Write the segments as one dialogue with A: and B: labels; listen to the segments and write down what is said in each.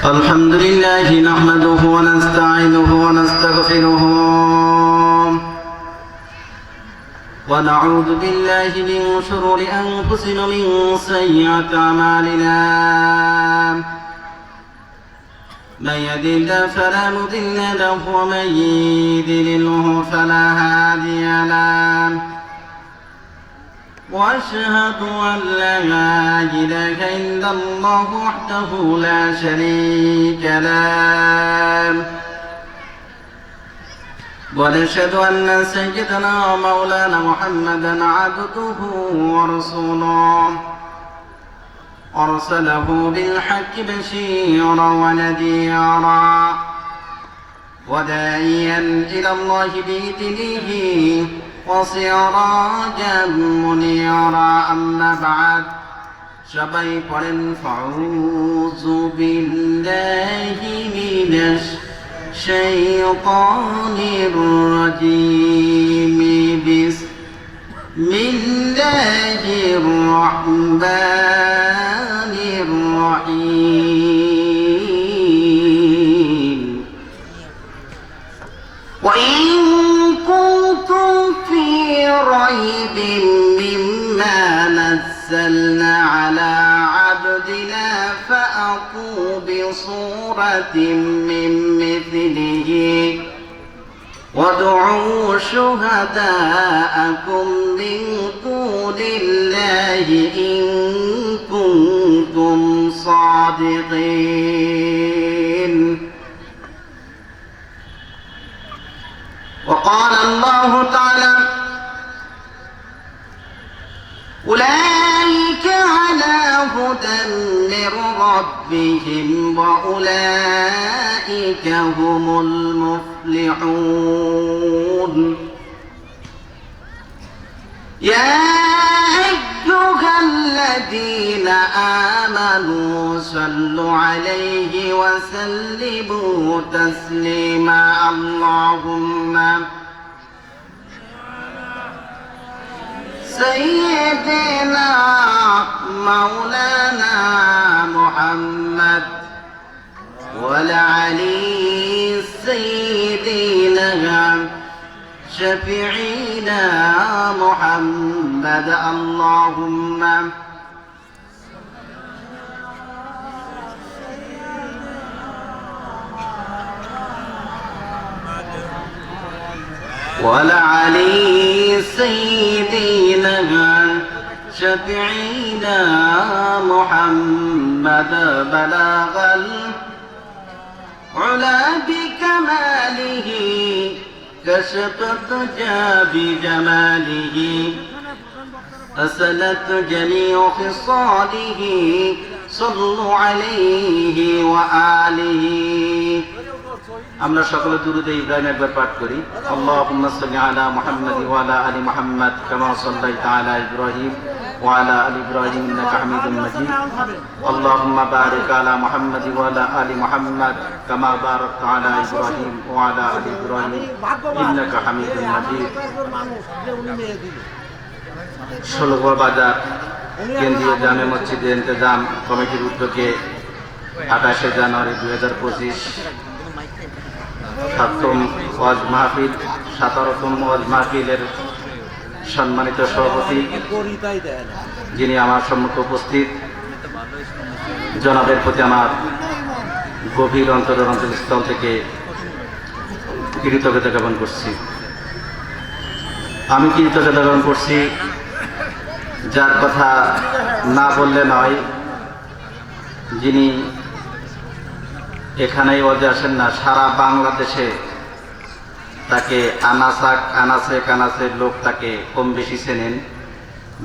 A: الحمد لله نحمده ونستعينه ونستغفره ونعوذ بالله من شرور أنفسنا ومن سيئات أعمالنا من يهد الله فلا مضل له ومن يضلله فلا هادي له وأشهد أن لا إله إلا الله وحده لا شريك له ونشهد أن سيدنا ومولانا محمدا عبده ورسوله أرسله بالحق بشيرا ونذيرا وداعيا إلى الله بإذنه وسراجا منيرا أما بعد সবাই পড়েন ফাউযু বিল্লাহি মিনাশ শাইতানির রাজীম বিসমিল্লাহির রাহমানির রাহিম ريب مما نزلنا على عبدنا فأتوا بصورة من مثله وادعوا شهداءكم من دون الله إن كنتم صادقين. وقال الله تعالى أولئك على هدى من ربهم وأولئك هم المفلحون. يا أيها الذين آمنوا صلوا عليه وسلموا تسليما. اللهم سيدنا مولانا محمد وعلى علي سيدنا شفيعنا محمد. اللهم وعلى علي سيدنا شفيعنا محمد بلغ العلا بكماله كشف الدجى بجماله أسلت جميع خصاله صلوا عليه وآله. আমরা সকলে দুরূদে ইব্রাহিম একবার পাঠ করি। আল্লাহুম্মা সাল্লি আলা মুহাম্মাদ ওয়া আলা আলি মুহাম্মাদ কামা সাল্লাইতা আলা ইব্রাহিম ওয়া আলা আলি ইব্রাহিম ইন্নাকা হামিদুম মাজিদ। আল্লাহুম্মা বারিক আলা মুহাম্মাদ ওয়া আলা আলি মুহাম্মাদ কামা বারাকতা আলা ইব্রাহিম ওয়া আলা আলি ইব্রাহিম ইন্নাকা হামিদুম মাজিদ। ষোলগড় বাজার কেন্দ্রীয় জামে মসজিদে ইন্তেজাম কমিটির উদ্যোগে 28শে জানুয়ারি 2025 ৭ম ওয়াজ মাহফিল 17তম ওয়াজ মাহফিলের সম্মানিত সভাপতি যিনি আমার সম্মুখে উপস্থিত, জনাবের প্রতি আমার গভীর অন্তরস্থল থেকে কৃতজ্ঞতা জ্ঞাপন করছি। আমি কৃতজ্ঞতা জ্ঞাপন করছি যার কথা না বললে নয়, যিনি এখানেই ওয়াজে আসেন না, সারা বাংলাদেশে তাকে আনাসে কানাসে লোক তাকে কম বেশি চেনেন।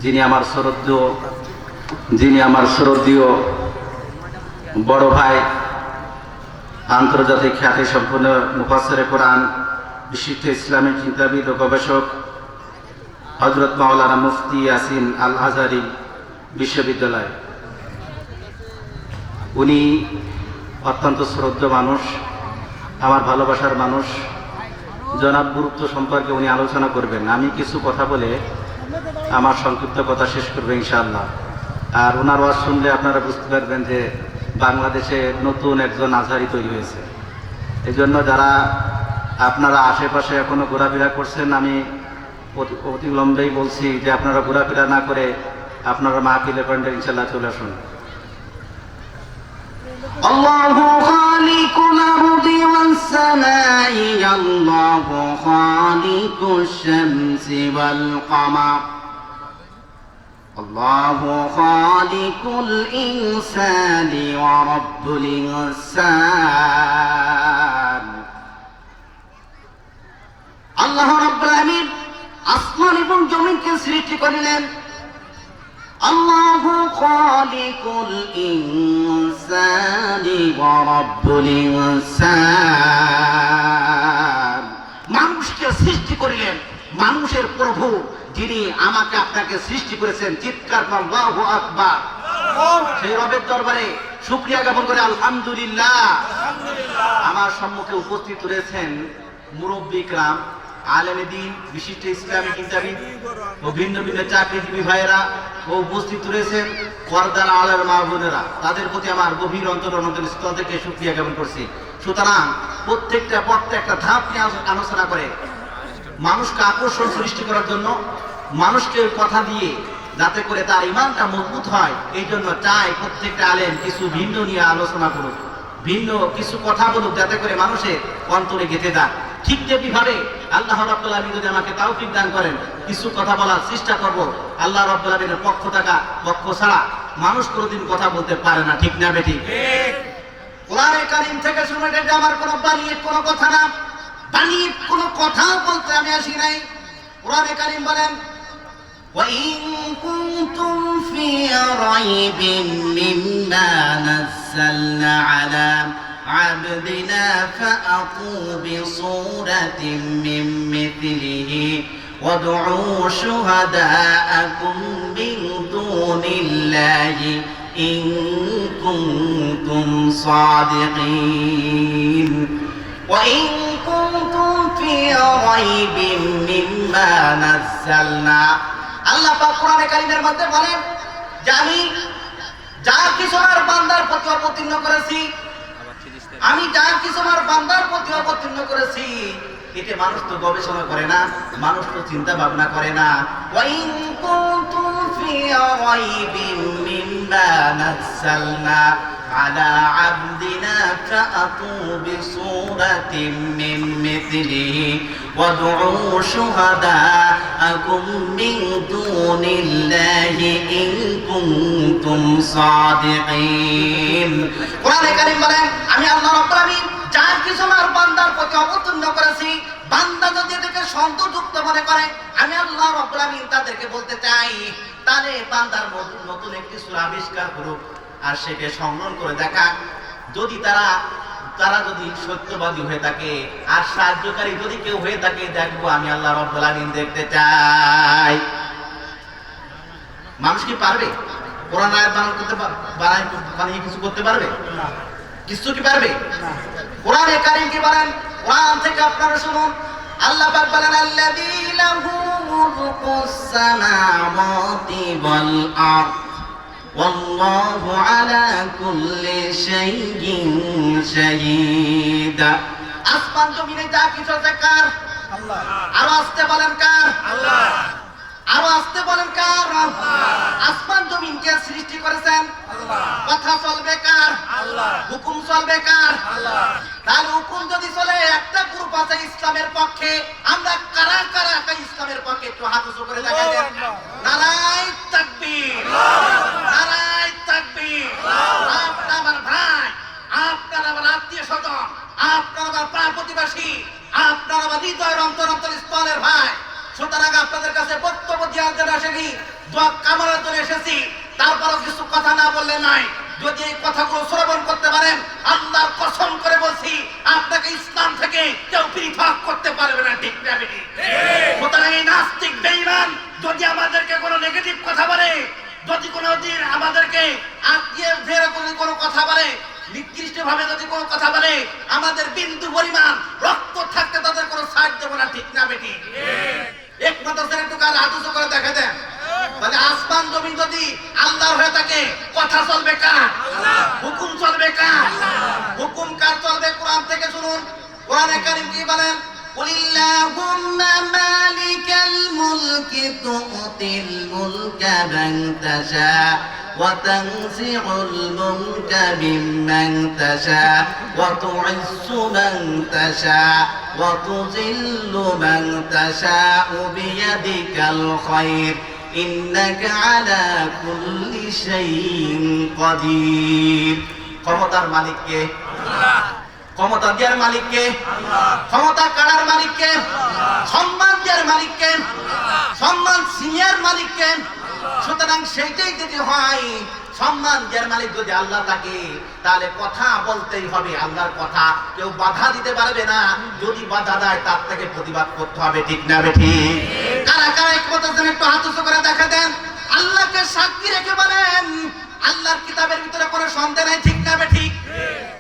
A: যিনি আমার শ্রদ্ধেয় বড় ভাই, আন্তর্জাতিক খ্যাতি সম্পন্ন মুফাসসিরে কোরআন, বিশিষ্ট ইসলামী চিন্তাবিদ ও গবেষক হযরত মাওলানা মুফতি ইয়াসিন আল আজহারি বিশ্ববিদ্যালয়। উনি অত্যন্ত শ্রদ্ধেয় মানুষ, আমার ভালোবাসার মানুষ। জনাব গুরুত্ব সম্পর্কে উনি আলোচনা করবেন। আমি কিছু কথা বলে আমার সংক্ষিপ্ত কথা শেষ করবো ইনশাআল্লাহ। আর ওনার ওয়াজ শুনলে আপনারা বুঝতে পারবেন যে বাংলাদেশে নতুন একজন আজহারি তৈরি হয়েছে। এই জন্য যারা আপনারা আশেপাশে এখনো ঘোরাফেরা করছেন, আমি অতিবিলম্বেই বলছি যে আপনারা ঘোরাফেরা না করে আপনারা মাহফিলে পয়েন্টে ইনশাল্লাহ চলে আসুন। আল্লাহু খালিকুল আরদি ওয়াস সামাই, আল্লাহু খালিকুশ শামসি ওয়াল কমার, আল্লাহু খালিকুল ইনসানি ওয়া রাব্বুল ইনসান। আল্লাহ রাব্বুল আলামিন আসমান এবং জমিনকে সৃষ্টি করিলেন। আল্লাহু খালিকুল ইনসানি ওয়া রাব্বুল ইনসান। মানুষকে সৃষ্টি করিলেন, মানুষের প্রভু যিনি আমাকে আপনাকে সৃষ্টি করেছেন। চিৎকার করুন আল্লাহু আকবার। সেই রবের দরবারে শুকরিয়া জ্ঞাপন করে আলহামদুলিল্লাহ। আমার সম্মুখে উপস্থিত রয়েছেন মুরব্বী کرام, আলেমে দ্বীন, বিশিষ্ট ইসলামী চিন্তাবিদ ও ভিন্ন ভিন্ন চাকরিজীবী ভাইয়েরা ও উপস্থিত রয়েছেন পর্দার আলের মা বোনেরা। তাদের প্রতি আমার গভীর অন্তরের স্থল থেকে শুকরিয়া জ্ঞাপন করছি। সুতরাং প্রত্যেকটা ধাপ নিয়ে আলোচনা করে মানুষকে আকর্ষণ সৃষ্টি করার জন্য, মানুষকে কথা দিয়ে যাতে করে তার ইমানটা মজবুত হয়, এই জন্য চাই প্রত্যেকটা আলেম কিছু ভিন্ন নিয়ে আলোচনা করুক, ভিন্ন কিছু কথা বলুক, যাতে করে মানুষের অন্তরে গেঁথে যাক। ঠিক তেমনিভাবে আল্লাহ রাব্বুল আলামিন যদি আমাকে তৌফিক দান করেন, কিছু কথা বলার চেষ্টা করব। আল্লাহ রাব্বুল আলামিনের পক্ষ ছাড়া মানুষ কোনোদিন কথা বলতে পারে না, ঠিক না বেঠিক? কোরআনে কারীম থেকে শুনে যে আমার কোনো বানিয়ে কোনো কথা না, বানিয়ে কোনো কথাও বলতে আমি আসি নাই। কোরআনে কারীম বলেন, وَإِن كُنتُمْ فِي رَيْبٍ مِّمَّا نَزَّلْنَا عَلَى عَبْدِنَا فَأْتُوا بِصُورَةٍ مِّن مِّثْلِهِ وَادْعُوا شُهَدَاءَكُم مِّن دُونِ اللَّهِ إِن كُنتُمْ صَادِقِينَ وَإِن كُنتُمْ فِي رَيْبٍ مِّمَّا نَزَّلْنَا। আল্লাহ পাক কোরআনে কারীমের মধ্যে বলেন যে আমি যা কিছু আমার বান্দার প্রতি অবতীর্ণ করেছি, এতে মানুষ তো গবেষণা করে না, মানুষ তো চিন্তা ভাবনা করে না। وَإِن كُنتُمْ فِي رَيْبٍ مِّمَّا نَزَّلْنَا عَلَى عَبْدِنَا فَأْتُوا بِصُورَةٍ مِّن مِّثْلِهِ وَادْعُوا شُهَدَاءَكُم مِّن دُونِ اللَّهِ إِن كُنتُمْ صَادِقِينَ। কোরআনে কারীম বলেন আমি আল্লাহ রাব্বুল আলামিন যা কিছু আমার বান্দার প্রতি অবতীর্ণ করেছি, বান্দা যদি এটাকে সন্তোষযুক্ত মনে করে, আমি আল্লাহ রাব্বুল আলামিন তাদেরকে বলতে চাই, তাহলে বান্দার নতুন একটি সূরা আবিষ্কার করুক আর সেটা সংগ্রহ করে দেখা। যদি তারা যদি সত্যবাদী হয়ে থাকে আর সাহায্যকারী যদি কেউ হয়ে থাকে, দেখবো আমি আল্লাহ রাব্বুল আলামিন দেখতে চাই। মানুষ কি পারবে কোরআন আয়াত বানিয়ে কিছু করতে পারবে? কিছু কি পারবে? কোরআনে কারীম কি বলেন? কোরআন থেকে আপনারা শুনুন। আল্লাহ পাক বলেন আল্লাযী লাহু মুলকুস সামাওয়াতি ওয়াল আরদ ওয়াল্লাহু আলা কুল্লি শাইইন শাহীদ। আসমান জমিনে যা কিছু আছে কার? আল্লাহ। আর আসতে বলেন কার? আল্লাহ। আরো আসতে বলেন কার? আসমান জমিন কে সৃষ্টি করেছেন? আল্লাহ। কথা চলবে কার? আল্লাহ। হুকুম চলবে কার? আল্লাহ। তাহলে হুকুম যদি চলে, একটা গ্রুপ আছে ইসলামের পক্ষে, আমরা কারা কারা ইসলামের পক্ষে একটু হাত উঁচু করে দেখাই দেন। নারায়ে তাকবীর, নারায়ে তাকবীর। আপনার আমার ভাই, আপনার আমার আত্মীয় স্বজন, আপনার আমার পাড়া প্রতিবেশী, আপনার আমার হৃদয়ের অন্তর স্থলের ভাই। সুতরাং আপনাদের কাছে বক্তব্য দেওয়ার জন্য আসেনি, দোয়া কামনার জন্য এসেছি। তারপরও কিছু কথা না বললে নাই। যদি এই কথাগুলো শ্রবণ করতে পারেন, আল্লাহর কসম করে বলছি, আপনাকে ইসলাম থেকে কেউ পৃথক করতে পারবে না, ঠিক না বেটি? সুতরাং এই নাস্তিক বেঈমান যদি আমাদেরকে কোনো নেগেটিভ কথা বলে, যদি কোনোদিন আমাদেরকে আত্মীয় ফেরা কোনো কথা বলে, নিকৃষ্ট ভাবে যদি কোনো কথা বলে, আমাদের বিন্দু পরিমাণ রক্ত থাকতে তাদের কোনো সাহায্য দেবো না, ঠিক না বেটি? একমাত্র একটু কার হাত উঁচু করে দেখা দেন। তাহলে আসমান জমিন যদি আল্লাহর হয়ে থাকে, কথা চলবে কার? হুকুম চলবে কার? হুকুম কার চলবে? কোরআন থেকে শুনুন, কোরআনে কারীম কি বলেন? কুলিল্লাহুম্মা মালিকাল মুলকি তুতিল মুলকা মান তাশা ওয়া তানজিউল মুলকা মিম্মান তাশা ওয়া তুইজ্জু মান তাশা ওয়া তুযিল্লু মান তাশাউ বিয়াদিকাল খায়র ইন্নাকা আলা কুল্লি শাইইন কাদির। ক্ষমতার মালিক কে? আল্লাহ। ক্ষমতা দেওয়ার মালিক কে? আল্লাহ। ক্ষমতা কাড়ার মালিক কে? আল্লাহ। সম্মান দেওয়ার মালিক কে? আল্লাহ। সম্মান সিনিয়র মালিক কে? আল্লাহ। সুতরাং সেইটাই যদি হয়, সম্মান দেওয়ার মালিক যদি আল্লাহ থাকে, তাহলে কথা বলতেই হবে আল্লাহর কথা, কেউ বাধা দিতে পারবে না। যদি বাধা দেয় তার থেকে প্রতিবাদ করতে হবে, ঠিক না বেঠিক? কারা কারা একমত আছেন একটু হাত উঁচু করে দেখা দেন। আল্লাহকে সাক্ষী রেখে বলেন, আল্লাহর কিতাবের ভিতরে কোনো সন্দেহ নাই, ঠিক না বেঠিক?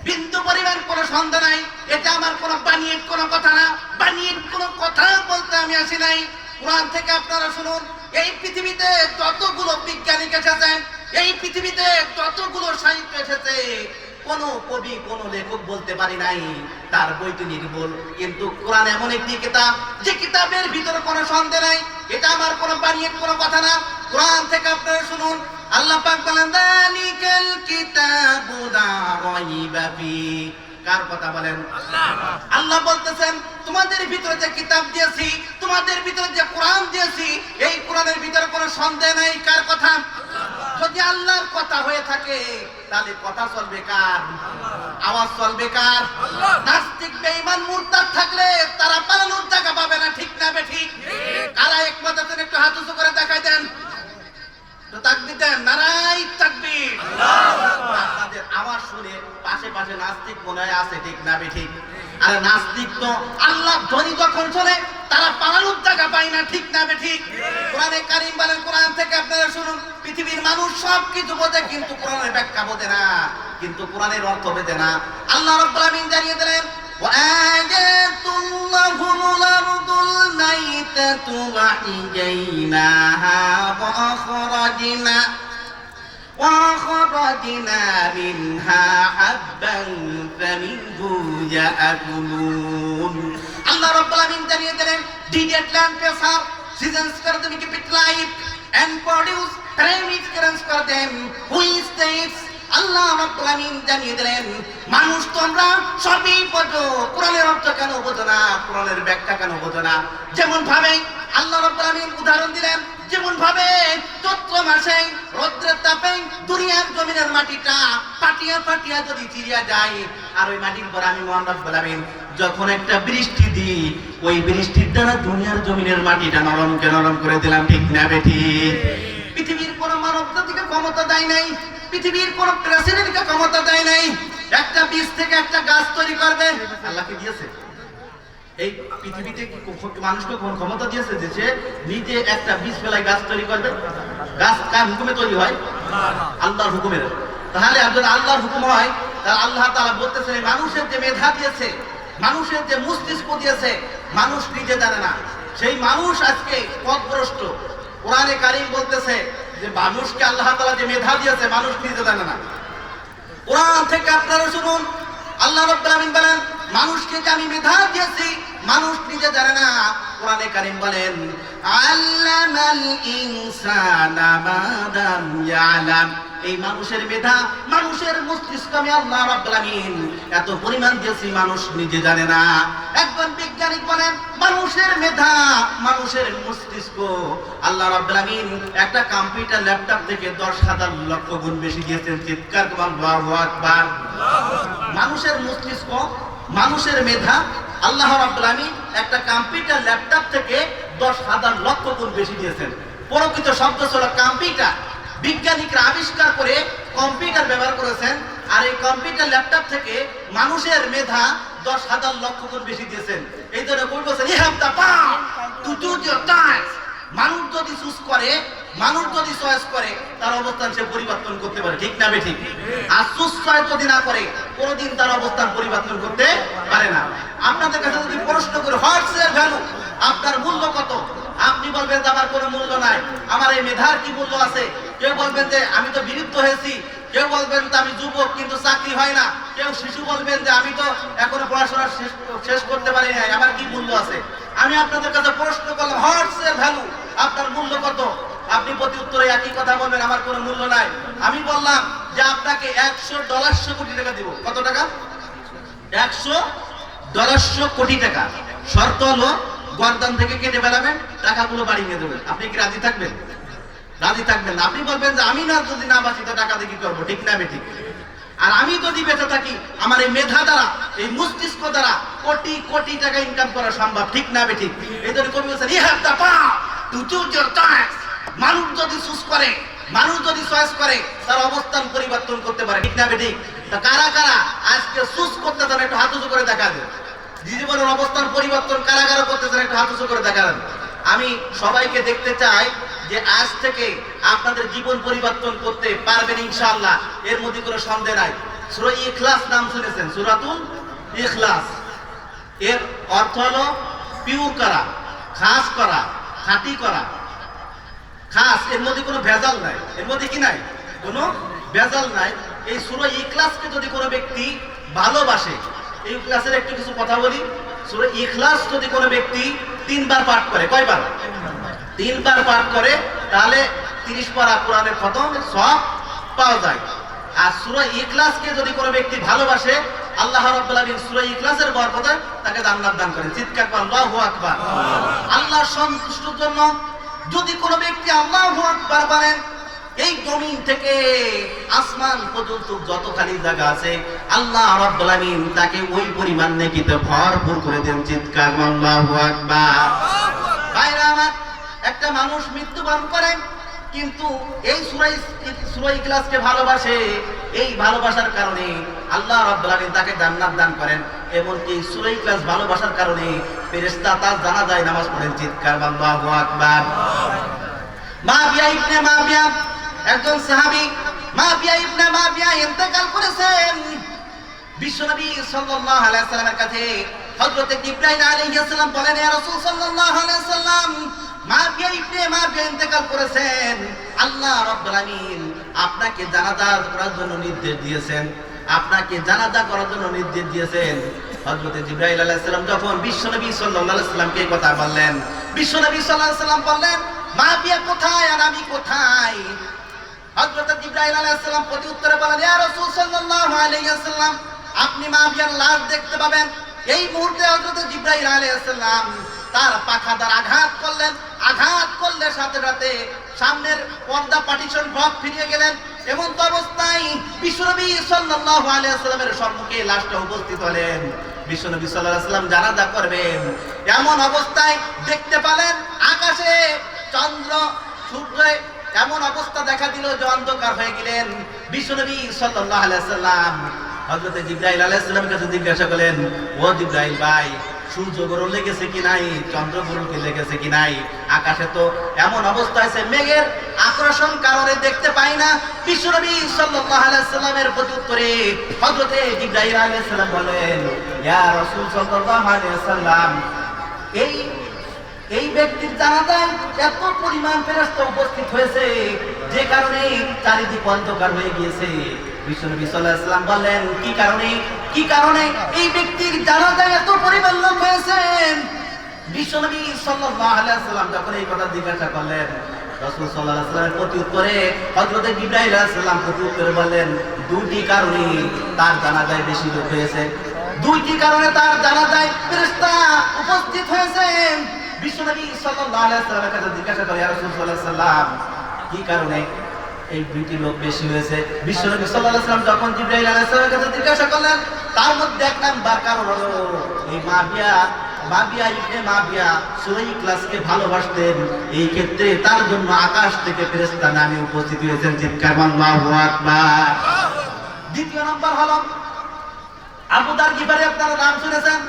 A: বিন্দু পরিমাণ কোনো সন্দেহ নাই। এটা আমার কোনো বানিয়ে কোনো কথা না, বানিয়ে কোনো কথা বলতে আমি আসি নাই। কোরআন থেকে আপনারা শুনুন, এই পৃথিবীতে যতগুলো বিজ্ঞানী এসেছেন, এই পৃথিবীতে যতগুলো সাহিত্য এসেছে, কোন কবি কোন লেখক বলতে পারি নাই তার বইটি নির্ভুল। কিন্তু কোরআন এমন একটি কিতাব, যে কিতাবের ভিতরে কোনো সন্দেহ নাই। এটা আমার কোনো বানিয়ে কোনো কথা না। কোরআন থেকে আপনারা শুনুন, আল্লাহ পাক বলেন যালিকাল কিতাবু লা রাইবা ফিহি। কার কথা বলেন? আল্লাহ। আল্লাহ বলতেছেন তোমাদের ভিতরে যে কিতাব দিয়েছি, তোমাদের ভিতরে যে কোরআন দিয়েছি, এই কোরআনের ভিতরে কোনো সন্দেহ নাই। কার কথা? আল্লাহ। যদি আল্লাহর কথা হয়ে থাকে, তাহলে কথা চলবে কার? আল্লাহ। আওয়াজ চলবে কার? আল্লাহ। নাস্তিক বেঈমান মুরতাদ থাকলে তারা পালানোর জায়গা পাবে না, ঠিক না বেঠিক? কারা একমত আছেন একটু হাত উঁচু করে দেখাই দেন। তাকবীর দেন, নারায়ে তাকবীর। আল্লাহু আকবার। আপনাদের আওয়াজ শুনে পাশে পাশে নাস্তিক মনে হয় আছে, ঠিক না বেঠিক? আরে নাস্তিক তো আল্লাহ ধ্বনি যখন শুনে তারা পালানোর জায়গা পায় না, ঠিক না বেঠিক? কোরআনে কারীম বলেন, কোরআন থেকে আপনারা শুনুন, পৃথিবীর মানুষ সব কিছু বোঝে কিন্তু কোরআনের ব্যাখ্যা বোঝে না, কিন্তু কোরআনের অর্থ বোঝে না। আল্লাহ রাব্বুল আলামিন জানিয়ে দিলেন, وآياتُهُمُ الْأَرْضُ الْمَيْتَةُ وَأَحْيَيْنَاهَا وَأَخْرَجْنَا مِنْهَا حَبًّا فَمِنْهُ يَأْكُلُونَ। আল্লাহ রাব্বুল আলামিন জানিয়ে দিলেন, did it land pressure seasons for them keep it life and produce pyramids currents for them who states। আল্লাহ রাব্বুল আলামিন জানিয়ে দিলেন, মানুষ তোমরা সবই বোঝো, কোরআনের অর্থ কেন বোঝো না, কোরআনের ব্যাখ্যা কেন বোঝো না? যেমন ভাবে আল্লাহ রাব্বুল আলামিন উদাহরণ দিলেন, যেমন ভাবে চৈত্র মাসে রৌদ্রের তাপে দুনিয়ার জমিনের মাটিটা পাটিয়া পাটিয়া যদি চিরিয়া যায়, আর ওই মাটির পর আমি মহান রাব্বুল আলামিন যখন একটা বৃষ্টি দিই, ওই বৃষ্টির দ্বারা দুনিয়ার জমিনের মাটিটা নরমকে নরম করে দিলাম, ঠিক না বেঠিক? পৃথিবীর কোন মানব জাতিকে ক্ষমতা দেয় নাই, পৃথিবীর কোন প্রেসিডেন্টকে ক্ষমতা দেয় নাই একটা বীজ থেকে একটা গাছ তৈরি করবে। আল্লাহকে দিয়েছে। এই পৃথিবীতে কি মানুষকে কোন ক্ষমতা দিয়েছে যে সে নিজে একটা বীজ ফেলায় গাছ তৈরি করবে? গাছ কার হুকুমে তৈরি হয়? আল্লাহর হুকুমে। তাহলে যদি আল্লাহর হুকুম হয়, তাহলে আল্লাহ তাআলা বলতেছেন, মানুষের যে মেধা দিয়েছে, মানুষের যে মস্তিষ্ক দিয়েছে, মানুষ নিজে জানে না, সেই মানুষ আজকে পথভ্রষ্ট। কোরআনে কারীম বলতেছে যে মানুষকে আল্লাহ তাআলা যে মেধা দিয়েছে, মানুষ নিজে জানে না। কোরআন থেকে আপনারা শুনুন, আল্লাহ রাব্বুল আলামিন বলেন, মানুষকে যে আমি মেধা দিয়েছি, মানুষ নিজে জানে না। কোরআনে কারীম বলেন, আল্লামাল ইনসানা মা লাম ইয়ালাম। এই মানুষের মেধা, মানুষের মস্তিষ্ক আমি আল্লাহ রাব্বুল আলামিন এত পরিমাণ দিয়েছি, মানুষ নিজে জানে না। একজন বিজ্ঞানী বলেন, মানুষের মেধা, মানুষের মস্তিষ্ক আল্লাহ রাব্বুল আলামিন একটা কম্পিউটার ল্যাপটপ থেকে 10,000 লক্ষ গুণ বেশি দিয়েছেন। চিৎকার করুন আল্লাহু আকবার। মানুষের মস্তিষ্ক, মানুষের মেধা আল্লাহ রাব্বুল আলামিন একটা কম্পিউটার ল্যাপটপ থেকে 10,000 লক্ষ গুণ বেশি দিয়েছেন। প্রকৃত শব্দ হলো কম্পিউটার। বিজ্ঞানীরা আবিষ্কার করে কম্পিউটার ব্যবহার করেছেন, আর এই কম্পিউটার ল্যাপটপ থেকে মানুষের মেধা 10,000 লক্ষ গুণ বেশি দিয়েছেন। এই জন্য বলছেন, you have the power to do your task. মানুষ যদি চুজ করে, মানুষ যদি চয়েস করে, তার অবস্থান সে পরিবর্তন করতে পারে, ঠিক না বেঠিক? আর চুজ চয়েস যদি না করে, কোনোদিন তার অবস্থান পরিবর্তন করতে পারে না। আপনাদের কাছে যদি প্রশ্ন করে, হোয়াটস ইওর ভ্যালু, আপনার মূল্য কত? আপনি বলবেন যে আমার কোনো মূল্য নাই, আমার এই মেধার কি মূল্য আছে। কেউ বলবেন যে আমি তো বিলুপ্ত হয়েছি, কেউ বলবেন যে আমি যুবক কিন্তু চাকরি হয় না, কেউ শিশু বলবেন যে আমি তো এখনো পড়াশোনা শেষ করতে পারি নাই, আমার কি মূল্য আছে। আমি আপনাদের কাছে প্রশ্ন করলাম, হোয়াটস এর ভ্যালু, আপনার মূল্য কত? আপনি প্রতি উত্তরে একই কথা বলবেন, আমার কোনো মূল্য নাই। আমি বললাম যে আপনাকে $100 কোটি টাকা দিব। কত টাকা? $100 কোটি টাকা। শর্ত হলো গর্দান থেকে কেটে ফেলাবেন, টাকাগুলো বাড়ি নিয়ে দেবেন। আপনি কি রাজি থাকবেন? রাজি থাকবেন না। আপনি বলবেন যে আমি না যদি না বাঁচি তো টাকা দিয়ে কি করবো, ঠিক না বেঠিক? আর আমি যদি বেঁচে থাকি আমার এই মেধা দ্বারা, এই মস্তিষ্ক দ্বারা কোটি কোটি টাকা ইনকাম করা সম্ভব, ঠিক না বেঠিক? এই জন্য কবি বলছেন you have the power to choose your choice. মানুষ যদি চুজ করে, মানুষ যদি চয়েস করে, তার অবস্থান পরিবর্তন করতে পারে, ঠিক না বেঠিক? তা কারা কারা আজকে চুজ করতে চান একটু হাত উঁচু করে দেখা দেন। জীবনের অবস্থান পরিবর্তন কারা কারা করতে চান একটু হাত উঁচু করে দেখা দেন। আমি সবাইকে দেখতে চাই যে আজ থেকে আপনাদের জীবন পরিবর্তন করতে পারবেন ইনশাআল্লাহ, এর মধ্যে কোনো সন্দেহ নাই। সূরা ইখলাস নাম শুনেছেন? সূরাতুল ইখলাস এর অর্থ হলো পিওর করা, খাস করা, খাঁটি করা। খাস, এর মধ্যে কোনো ভেজাল নাই। এর মধ্যে কি নাই? কোনো ভেজাল নাই। এই সূরা ইখলাসকে যদি কোনো ব্যক্তি ভালোবাসে, এই ইখলাসের একটু কিছু কথা বলি। সূরা ইখলাস যদি কোনো ব্যক্তি 3 বার পাঠ করে, কয়বার? 3 বার পাঠ করে, তাহলে 30 পারা কোরআনের খতম সওয়াব পাওয়া যায়। আর সূরা ইখলাসকে যদি কোনো ব্যক্তি ভালোবাসে, আল্লাহ রাব্বুল আলামিন সূরা ইখলাসের বরকতে তাকে জান্নাত দান করেন। চিৎকার করে আল্লাহু আকবার। আল্লাহর সন্তুষ্টির জন্য যদি কোনো ব্যক্তি আল্লাহু আকবার বলেন, এই জমিন থেকে আসমান পর্যন্ত যত খালি জায়গা আছে আল্লাহ রাব্বুল আলামিন তাকে ওই পরিমাণ নেকিতে ভরপুর করে দেন। চিৎকার করে আল্লাহু আকবার। ভাইরা আমার, একটা মানুষ মৃত্যুবরণ করে কিন্তু এই সূরা ইখলাসকে ভালোবাসে, এই ভালোবাসার কারণে আল্লাহ রাব্বুল আলামিন তাকে জান্নাত দান করেন। এমনকি সূরা ইখলাস ভালোবাসার কারণে ফেরেশতা তার জানাজায় নামাজ পড়েন। চিৎকার করে আল্লাহু আকবার। মাবিয়া ইবনে মাবিয়া একজন সাহাবী, মাবিয়া ইবনে মাবিয়া ইন্তেকাল করেছেন। বিশ্বনবী সাল্লাল্লাহু আলাইহি সাল্লামের কাছে হযরত জিবরাইল আলাইহিস সালাম বলেন, ইয়া রাসূল সাল্লাল্লাহু আলাইহি সাল্লাম, মাবিয়া ইবনে মাবিয়া ইন্তেকাল করেছেন, আল্লাহ রাব্বুল আলামিন আপনাকে জানাজা করার জন্য নির্দেশ দিয়েছেন, আপনাকে জানাজা করার জন্য নির্দেশ দিয়েছেন। হযরত জিবরাইল আলাইহিস সালাম যখন বিশ্বনবী সাল্লাল্লাহু আলাইহি সাল্লামকে এই কথা বললেন, বিশ্বনবী সাল্লাল্লাহু আলাইহি সাল্লাম বললেন, মাবিয়া কোথায় আর আমি কোথায়? হযরত জিবরাইল আলাইহিস সালাম প্রতি উত্তরে বলেন, ইয়া রাসূল সাল্লাল্লাহু আলাইহি ওয়াসাল্লাম, আপনি মাবিয়ার লাশ দেখতে পাবেন। এই মুহূর্তে হযরত জিবরাইল আলাইহিস সালাম তার পাখা দ্বারা আঘাত করলেন। আঘাত করলে সাথে সাথে সামনের পর্দা পার্টিশন ভাগ ফিরিয়ে গেলেন। এমন তো অবস্থায় বিশ্বনবী সাল্লাল্লাহু আলাইহি ওয়াসাল্লামের সম্মুখে লাশটা উপস্থিত হলেন। বিশ্বনবী সাল্লাল্লাহু আলাইহি ওয়াসাল্লাম জানাজা করবেন, এমন অবস্থায় দেখতে পেলেন আকাশে চন্দ্র সূর্য এমন অবস্থা দেখা দিল যে অন্ধকার হয়ে গেলেন। বিশ্বনবী সাল্লাল্লাহু আলাইহি ওয়াসাল্লাম হযরত জিবরাইল আলাইহিস সালামের কাছে জিজ্ঞাসা করলেন, ও জিবরাইল ভাই, সূর্য গ্রহণ লেগেছে কি নাই, চন্দ্র গ্রহণ কি লেগেছে কি নাই? আকাশে তো এমন অবস্থা আছে মেঘের আকর্ষণ কারণে দেখতে পাই না। বিশ্বনবী সাল্লাল্লাহু আলাইহি সাল্লামের প্রতি উত্তরে হযরত জিবরাইল আলাইহিস সালাম বলেন, ইয়া রাসূল সাল্লাল্লাহু আলাইহি সাল্লাম, এই ব্যক্তির জানাজায় এত পরিমাণ ফেরেশতা উপস্থিত হয়েছে যে কারণে চারিদিক অন্ধকার হয়ে গিয়েছে। বিশ্বনবী সাল্লাল্লাহু আলাইহি ওয়াসাল্লাম বললেন, কি কারণে এই ব্যক্তির জানাজায় এত পরিমাণ লোক হয়েছে? বিশ্বনবী সাল্লাল্লাহু আলাইহি ওয়াসাল্লাম যখন এই কথা জিজ্ঞাসা করলেন, রাসূল সাল্লাল্লাহু আলাইহি ওয়াসাল্লামের প্রতি উত্তরে হযরত জিবরাইল আলাইহিস সালাম প্রতি উত্তরে বললেন, দুটি কারণে তার জানাজায় বেশি লোক হয়েছে, দুইটি কারণে তার জানাজায় ফেরেশতা উপস্থিত হয়েছে। বিশ্বনবী সাল্লাল্লাহু আলাইহি ওয়াসাল্লামের কাছে জিজ্ঞাসা করে, ইয়া রাসূল সাল্লাল্লাহু আলাইহি ওয়াসাল্লাম, কি কারণে এই দুইটি লোক বেশি হয়েছে? বিশ্বনবী সাল্লাল্লাহু আলাইহি ওয়াসাল্লাম যখন জিবরাইল আলাইহিস সালামের কাছে জিজ্ঞাসা করলেন, তার মধ্যে এক নাম্বার কারণ হলো এই মাবিয়া ইবনে মাবিয়া সূরা ইখলাসকে ভালোবাসতেন। এই ক্ষেত্রে তার জন্য আকাশ থেকে ফেরেশতা নামে উপস্থিত হয়েছেন। চিৎকার করে আল্লাহু আকবার। দ্বিতীয় নাম্বার হলো আবু দার গিফারি, আপনারা নাম শুনেছেন?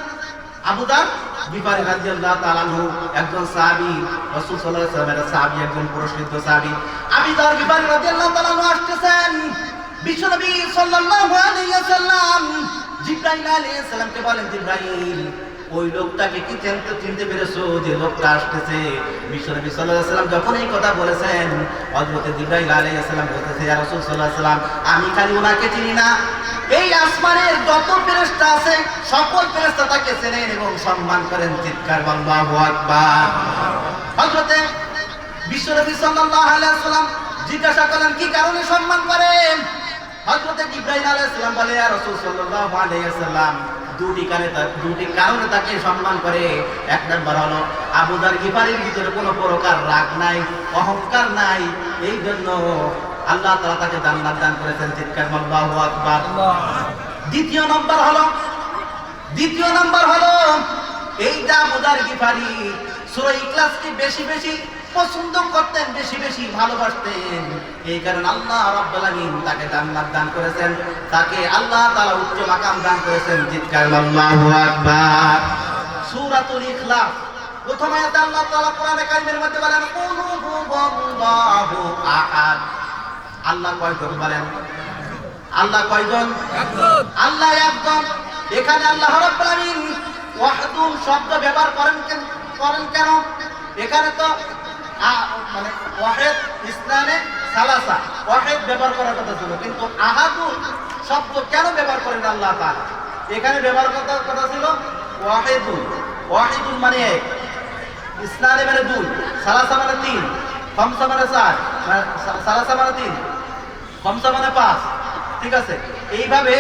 A: আবু দার গিফারি রাদিয়াল্লাহু তাআলা আনহু একজন সাহাবী, রাসূল সাল্লাল্লাহু আলাইহি ওয়াসাল্লামের সাহাবী, একজন পুরস্কৃত সাহাবী। আবু দার গিফারি রাদিয়াল্লাহু তাআলা আনহু আসতেছেন, বিশ্বনবী সাল্লাল্লাহু আলাইহি ওয়াসাল্লাম জিবরাইল আলাইহিস সালামকে বলেন, জিবরাইল, ওই লোকটাকে কি চিনতে পেরেছো যে লোকটা আসতেছে? বিশ্বনবী সাল্লাল্লাহু আলাইহি ওয়াসাল্লাম যখন এই কথা বলেছেন, হযরত জিবরাইল আলাইহিস সালাম বলতেছে, ইয়া রাসূল সাল্লাল্লাহু আলাইহি ওয়াসাল্লাম, আমি খালি ওনাকে চিনি না, এই আসমানের যত ফেরেশতা আছে সকল ফেরেশতা তাকে চেনেন এবং সম্মান করেন। চিৎকার আল্লাহু আকবার। হযরত বিশ্বনবী সাল্লাল্লাহু আলাইহি ওয়াসাল্লাম জিজ্ঞাসা করলেন, কি কারণে সম্মান করেন? হযরত জিবরাইল আলাইহিস সালাম বলে, ইয়া রাসূল সাল্লাল্লাহু আলাইহি ওয়াসাল্লাম, দুটি কারণে তাকে সম্মান করে। এক নাম্বার হলো আবু যার গিফারির ভিতরে কোনো প্রকার রাগ নাই, অহংকার নাই, এই জন্য আল্লাহ তাআলা তাকে জান্নাত দান করেছেন। চিৎকার আল্লাহু আকবার। দ্বিতীয় নাম্বার হলো এই যে আবু যার গিফারি সূরা ইখলাসকে বেশি বেশি পছন্দ করতেন, বেশি বেশি ভালোবাসতেন, এই কারণে আল্লাহ রাব্বুল আলামিন তাকে জান্নাত দান করেছেন, তাকে আল্লাহ তাআলা উচ্চ মাকাম দান করেছেন। চিৎকার আল্লাহু আকবার। সূরাতুল ইখলাস প্রথম আয়াতে আল্লাহ তাআলা কোরআনে কারিমের মধ্যে বলেন, কুল হুয়াল্লাহু আহাদ। আল্লাহ কয়জন বলেন? আল্লাহ কয়জন? একজন। আল্লাহ একজন। এখানে আল্লাহ রাব্বুল আলামিন ওয়াহদুন শব্দ ব্যবহার করেন কেন? এখানে তো মানে ওয়াহিদ ইসলামে সালাসা ওয়াহিদ ব্যবহার করার কথা ছিল, কিন্তু আহাদুন শব্দ কেন ব্যবহার করেন আল্লাহ তাআলা? এখানে ব্যবহার করার কথা ছিল ওয়াহিদুন। ওয়াহিদুন মানে এক, ইসলামে মানে দুই, সালাসা মানে তিন, খামসা মানে চার, সালাসা মানে তিন, খামসা মানে পাঁচ। ঠিক আছে, এইভাবে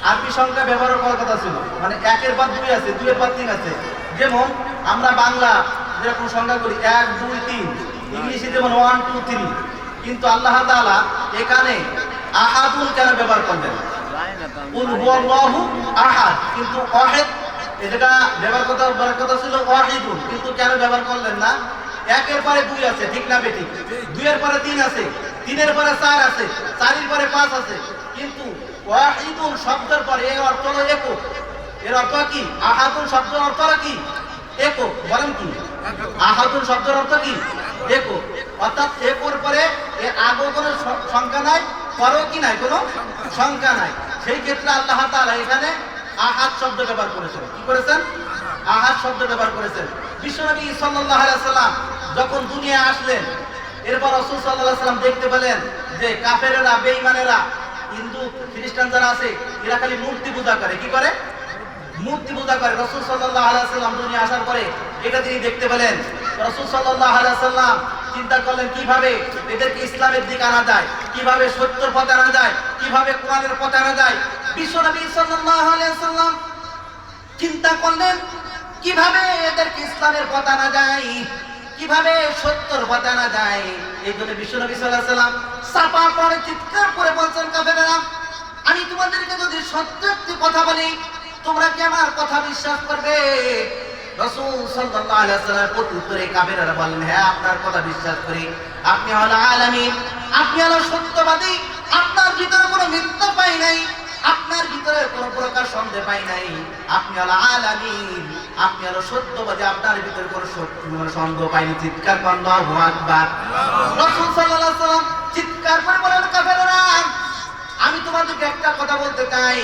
A: আরবি সংখ্যা ব্যবহার করার কথা ছিল, মানে একের পর দুই আছে, দুইয়ের পর তিন আছে। যেমন আমরা বাংলা যেরকম সংখ্যা করি 1 2 3, ইংলিশে যেমন 1 2 3, কিন্তু আল্লাহ তাআলা এখানে আহাদুন কেন ব্যবহার করলেন? কুল হুয়াল্লাহু আহাদ, কিন্তু ওয়াহিদ এটা ব্যবহার কথা ছিল ওয়াহিদুন, কিন্তু কেন ব্যবহার করলেন না? একের পরে দুই আছে, ঠিক না বেটি? দুইয়ের পরে তিন আছে, তিনের পরে চার আছে, চারের পরে পাঁচ আছে, কিন্তু ওয়াহিদুন শব্দের পরে এর অর্থ হলো একক। এর অর্থ কি? আহাদুন শব্দের অর্থ হলো কি? একক। বলেন কি? আহাদুন শব্দের অর্থ কি? একক। অর্থাৎ একর পরে এর আগে কোনো সংখ্যা নাই, পরেও কি নাই, কোনো সংখ্যা নাই। সেই ক্ষেত্রে আল্লাহ তাআলা এখানে আহাদ শব্দ ব্যবহার করেছেন। কি করেছেন? আহাদ শব্দ ব্যবহার করেছেন। বিশ্বনবী সাল্লাল্লাহু আলাইহি ওয়াসাল্লাম যখন দুনিয়ায় আসলেন, এরপর রাসূল সাল্লাল্লাহু আলাইহি ওয়াসাল্লাম দেখতে পেলেন যে কাফেরেরা, বেঈমানেরা, হিন্দু খ্রিস্টান যারা আছে এরা খালি মূর্তি পূজা করে। কি করে? মূর্তি পূজা করে। রাসূল সাল্লাল্লাহু আলাইহি ওয়াসাল্লাম দুনিয়া আসার পরে এটা তিনি দেখতে পেলেন। রাসূল সাল্লাল্লাহু আলাইহি ওয়াসাল্লাম চিন্তা করলেন কিভাবে এদেরকে ইসলামের দিকে আনা যায়, কিভাবে সত্যের পথে আনা যায়, কিভাবে কোরআনের পথে আনা যায়। বিশ্বনবী সাল্লাল্লাহু আলাইহি ওয়াসাল্লাম চিন্তা করলেন কিভাবে এদেরকে ইসলামের পথে আনা যায়, কিভাবে সত্যের পথে আনা যায়। এই জন্য বিশ্বনবী সাল্লাল্লাহু আলাইহি ওয়াসাল্লাম চাপা পড়ে চিৎকার করে বলছেন, কাফেরেরা, আমি তোমাদেরকে যদি সত্য একটি কথা বলি তোমরা কি আমার কথা বিশ্বাস করবে? রাসূল সাল্লাল্লাহু আলাইহি ওয়াসাল্লামের প্রত্যুত্তরে কাফেররা বললেন, হ্যাঁ আপনার কথা বিশ্বাস করি, আপনি হলো আলামিন, আপনি হলো সত্যবাদী, আপনার ভিতরে কোনো মিথ্যা পাই নাই, আপনার ভিতরে কোনো প্রকার সন্দেহ পাই নাই, আপনি হলো আলামিন, আপনি হলো সত্যবাদী, আপনার ভিতরে কোনো সন্দেহ পাইনি। চিৎকার করে আল্লাহু আকবার। রাসূল সাল্লাল্লাহু আলাইহি ওয়াসাল্লাম চিৎকার করে বলেন, কাফেররা, আমি তোমাদেরকে একটা কথা বলতে চাই,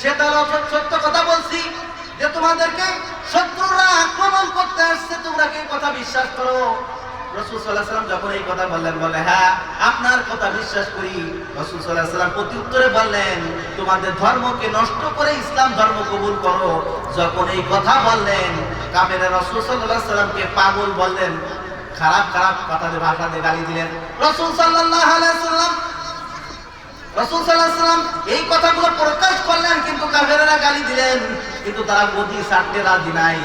A: সেটা হলো সত্য কথা বলছি যে তোমাদেরকে শত্রুরা আক্রমণ করতে আসছে, তোমরা কি কথা বিশ্বাস করো? রাসূল সাল্লাল্লাহু আলাইহি ওয়াসাল্লাম যখন এই কথা বললেন, বলে হ্যাঁ আপনার কথা বিশ্বাস করি। রাসূল সাল্লাল্লাহু আলাইহি ওয়াসাল্লাম প্রত্যুত্তরে বললেন, তোমাদের ধর্মকে নষ্ট করে ইসলাম ধর্ম কবুল করো। যখন এই কথা বললেন, কাফেররা রাসূল সাল্লাল্লাহু আলাইহি ওয়াসাল্লামকে পাগল বললেন, খারাপ খারাপ কথা দিয়ে ভাষা দিয়ে গালি দিলেন। রাসূল সাল্লাল্লাহু আলাইহি ওয়াসাল্লাম এই কথাগুলো প্রকাশ করলেন, কিন্তু কাফেররা গালি দিলেন, কিন্তু তারা গদি ছাড়তে রাজি নাই,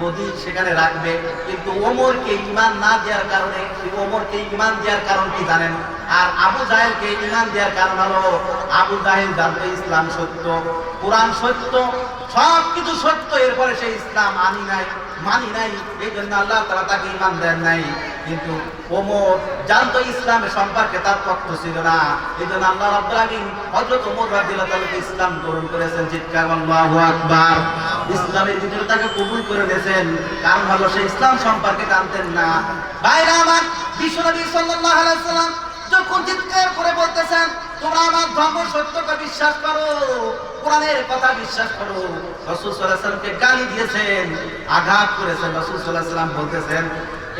A: গদি সেখানে রাখবে। কিন্তু ওমরকে ঈমান না দেওয়ার কারণে, ওমরকে ঈমান দেওয়ার কারণ কি জানেন? আর আবু জাহেলকে ঈমান দেওয়ার কারণ হলো আবু জাহেল জানতো ইসলাম সত্য, কোরআন সত্য, সবকিছু সত্য, এরপরে সে ইসলাম মানি নাই, এই জন্য আল্লাহ তাআলা তাকে ঈমান দেন নাই। কিন্তু ওমর জানতো ইসলামের সম্পর্কে তার তথ্য ছিল না, এই জন্য আল্লাহ রাব্বুল আলামিন হযরত ওমর রাদিয়াল্লাহু তাআলাকে ইসলাম গ্রহণ করেছেন। চিৎকার আল্লাহু আকবার। ইসলামের ভিতরে তাকে কবুল করে নিয়েছেন, কারণ হলো সে ইসলাম সম্পর্কে জানতেন না। ভাইরা আমার, বিশ্বনবী সাল্লাল্লাহু আলাইহি ওয়াসাল্লাম যখন চিৎকার করে বলতেছেন, তোমরা আমার ধর্ম সত্যকে বিশ্বাস করো, কোরআনের কথা বিশ্বাস করো। রাসূল সাল্লাল্লাহু আলাইহি ওয়াসাল্লামকে গালি দিয়েছেন, আঘাত করেছেন। রাসূল সাল্লাল্লাহু আলাইহি ওয়াসাল্লাম বলতেছেন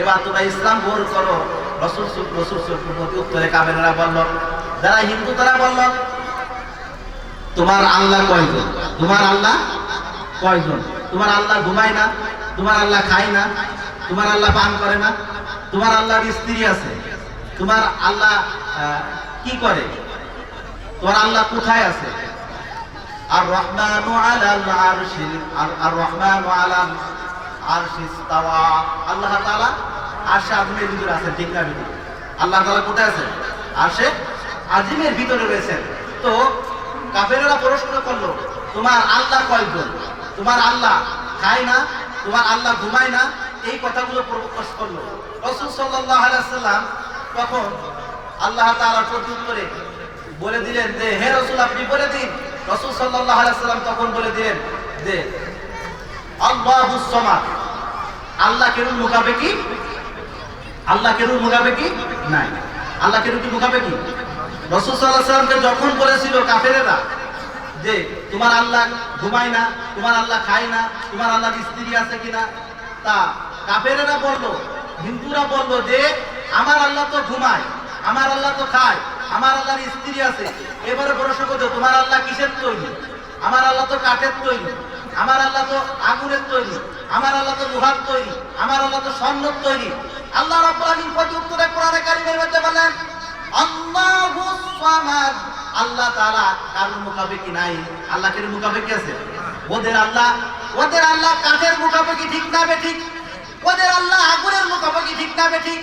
A: এবার তোমরা ইসলাম গ্রহণ করো। রাসূল প্রতি উত্তরে কাফেররা বলল, যারা হিন্দু তারা বলল, তোমার আল্লাহ কয়জন? তোমার আল্লাহ কয়জন? তোমার আল্লাহ ঘুমায় না, তোমার আল্লাহ খায় না, তোমার আল্লাহ পান করে না, তোমার আল্লাহর স্ত্রী আছে, তোমার আল্লাহ কি করে, তোমার আল্লাহ কোথায় আছে? আর রহমানু আলাল আরশি, আর রহমানু আলাল আরশি ইস্তাওয়া। আল্লাহ তাআলা আরশে আজিমের ভিতরে আছেন, ঠিক না বেঠিক? আল্লাহ তাআলা কোথায় আছেন? আরশে আজিমের ভিতরে রয়েছেন। তো কাফেররা প্রশ্ন করলো, তোমার আল্লাহ কয়জন? তোমার আল্লাহ খায় না, তোমার আল্লাহ ঘুমায় না, এই কথাগুলো প্রকাশ করলো। রাসূল সাল্লাল্লাহু আলাইহি ওয়াসাল্লাম তখন আল্লাহ তাআলার প্রতি উত্তরে বলে দিলেন যে হে রাসূল আপনি বলে দিন। রাসূল সাল্লাল্লাহু আলাইহি ওয়াসাল্লাম তখন বলে দিলেন যে আল্লাহুস সামাদ। আল্লাহ কেউ মুখাপেক্ষী? আল্লাহ কেউ মুখাপেক্ষী নাই। আল্লাহ কেউ কি মুখাপেক্ষী? রাসূল সাল্লাল্লাহু আলাইহি ওয়াসাল্লামকে যখন বলেছিল কাফেরেরা যে তোমার আল্লাহ ঘুমায় না, তোমার আল্লাহ খায় না, তোমার আল্লাহর স্ত্রী আছে কিনা, তা কাফেরেরা বললো, হিন্দুরা বললো যে আমার আল্লাহ তো ঘুমায়, আমার আল্লাহ তো খায়, আমার আল্লাহর স্ত্রী আছে। এবারে প্রশ্ন করতে, তোমার আল্লাহ কিসের তৈরি? আমার আল্লাহ তো কাঠের তৈরি, আমার আল্লাহ তো আগুনের তৈরি, আমার আল্লাহ তো লোহার তৈরি, আমার আল্লাহ তো স্বর্ণের তৈরি। আল্লাহ রাব্বুল আলামিন প্রতি উত্তরে কোরআনে কারীমের মধ্যে বলেন আল্লাহুস সামাদ। আল্লাহ তাআলা কারোর মুখাপেক্ষী নাই। আল্লাহ কের মুখাপেক্ষী আছে? ওদের আল্লাহ কাঠের মুখাপেক্ষী, ঠিক না বেঠিক? ওদের আল্লাহ আগুনের মুখাপেক্ষী, ঠিক না বেঠিক?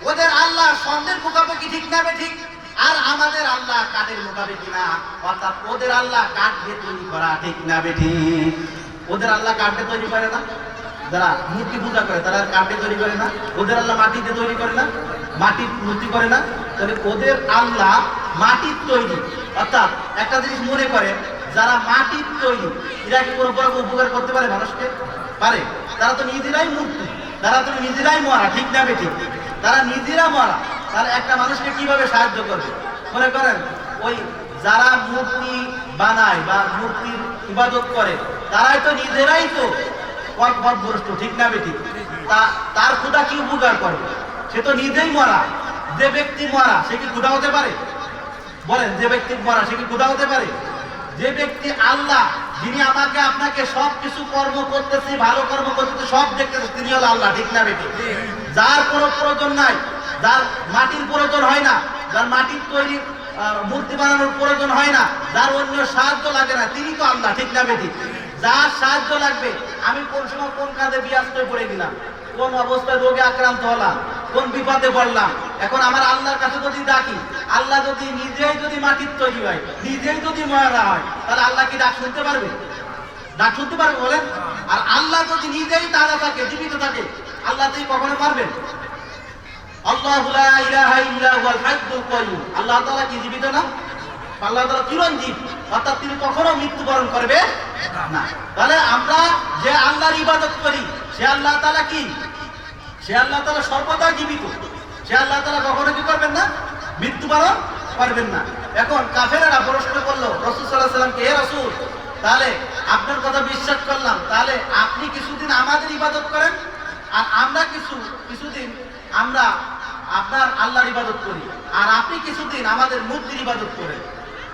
A: ওদের আল্লাহ স্বর্ণের মুখাপেক্ষী, ঠিক না বেঠিক? আর আমাদের আল্লাহ কাঠের মুখাপেক্ষী না, অর্থাৎ ওদের আল্লাহ কাঠ দিয়ে তৈরি করা, ঠিক না বেঠিক? ওদের আল্লাহ কাঠ দিয়ে তৈরি করে না। যারা মূর্তি পূজা করে তারা কাঠ দিয়ে তৈরি করে না। ওদের আল্লাহ মাটি দিয়ে তৈরি করে না, মাটির মূর্তি করে না। তাহলে ওদের আল্লাহ মাটির তৈরি। অর্থাৎ একটা জিনিস মনে করে, যারা মাটির তৈরি এরা কি কোনো বড় উপকার করতে পারে মানুষকে? পারে? তারা তো নিজেরাই মূর্তি, তারা তো নিজেরাই মরা, ঠিক না বেঠিক? তারা নিজেরা মরা, তারা একটা মানুষকে কিভাবে সাহায্য করবে? মনে করেন ওই যারা মূর্তি বানায় বা মূর্তির ইবাদত করে তারাই তো নিজেরাই তো পথভ্রষ্ট, ঠিক না বেঠিক? তার খোদা কি উপকার করবে? সে তো নিজেই মরা। যে ব্যক্তি মরা সে কি খোদা হতে পারে? বলেন, যে ব্যক্তি মরা সে কি খোদা হতে পারে? যে ব্যক্তি আল্লাহ, যিনি আমাকে আপনাকে সব কিছু কর্ম করতেছে, ভালো কর্ম করতেছে, সব দেখতেছে, তিনি হলো আল্লাহ, ঠিক না বেঠিক? যার কোনো প্রয়োজন নাই, যার মাটির প্রয়োজন হয় না, যার মাটির তৈরি মূর্তি বানানোর প্রয়োজন হয় না, যার অন্য সাহায্য লাগে না, তিনি তো আল্লাহ, ঠিক না বেঠিক? যার সাহায্য লাগবে, আমি কোন সময় কোন কাজে ব্যস্ত পড়ে গেলাম, কোন অবস্থায় রোগে আক্রান্ত হলাম, কোন বিপদে পড়লাম, এখন আমার আল্লাহর কাছে যদি ডাকি, আল্লাহ যদি নিজেই যদি মাটির তৈরি হয়, নিজেই যদি মরা হয়, তাহলে আল্লাহ কি ডাক শুনতে পারবে? ডাক শুনতে পারবে বলেন? আর আল্লাহ যদি নিজেই তাজা থাকে, জীবিত থাকে, আল্লাহ তুই কখনো পারবেন? আল্লাহু লা ইলাহা ইল্লা হুয়াল হাইয়্যুল কাইয়্যুম। আল্লাহ তাআলা কি জীবিত না? আল্লাহ তাআলা চিরঞ্জীব, অর্থাৎ তিনি কখনো মৃত্যুবরণ করবে না। তাহলে আমরা যে আল্লাহর ইবাদত করি সে আল্লাহ তাআলা কি? সে আল্লাহ তাআলা সর্বদা জীবিত। সে আল্লাহ তাআলা কখনো কি করবেন না? মৃত্যুবরণ করবেন না। এখন কাফেররা প্রশ্ন করলো রাসূল সাল্লাল্লাহু আলাইহি ওয়াসাল্লামকে, হে রাসূল, তাহলে আপনার কথা বিশ্বাস করলাম, তাহলে আপনি কিছুদিন আমাদের ইবাদত করেন আর আমরা কিছুদিন আমরা আপনার আল্লাহর ইবাদত করি, আর আপনি কিছুদিন আমাদের মূর্তির ইবাদত করেন,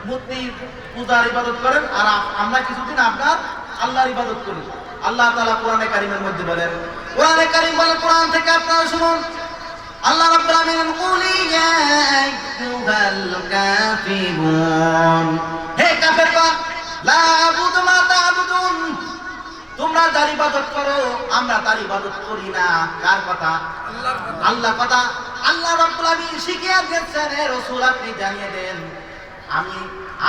A: মূর্তির পূজার ইবাদত করেন, আর আমরা কিছুদিন আপনার আল্লাহর ইবাদত করি। আল্লাহ তাআলা কোরআনে কারীমের মধ্যে বলেন, কোরআনে কারীম বলে, কোরআন থেকে আপনারা শুনুন, আল্লাহ রাব্বুল আলামিন কুলি ইয়া আইয়ুহাল কাফিরুন, হে কাফেররা, লা আবুদু মা তা'বুদুন, তোমরা যার ইবাদত করো আমরা তার ইবাদত করি না। কার কথা? আল্লাহর কথা। আল্লাহ রাব্বুল আলামিন শিখিয়ে দিয়েছেন, হে রাসূল আপনি জানিয়ে দেন,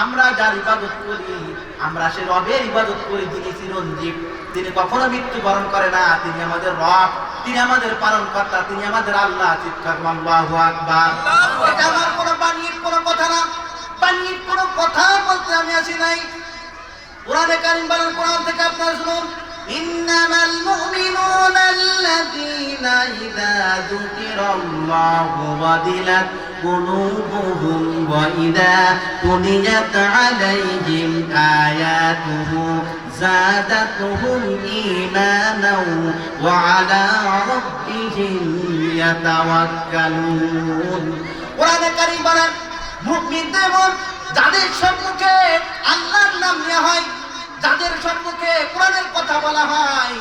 A: আমরা যার ইবাদত করি আমরা সে রবের ইবাদত করি, যিনি চিরঞ্জীব, তিনি কখনো মৃত্যুবরণ করে না, তিনি আমাদের রব, তিনি আমাদের পালনকর্তা, তিনি আমাদের আল্লাহ। চিৎকার আল্লাহু আকবার। এটা আমার কোনো বানিয়ে কোনো কথা না, বানিয়ে কোনো কথা বলতে আমি আসি নাই। কোরআনে কারীম বলেন, কোরআন থেকে আপনারা শুনুন, ইন্নামাল মুমিনুনা আল্লাযীনা ইযা যুকিরাল্লাহু ওয়াজিলাত قلوبهم وإذا تليت عليهم آياته زادتهم إيمانا وعلى ربهم يتوكلون কোরআনে কারীম বলেন মুমিনদের মন যাদের সম্মুখে আল্লাহর নাম নেওয়া হয়, যাদের সম্মুখে কোরআনের কথা বলা হয়,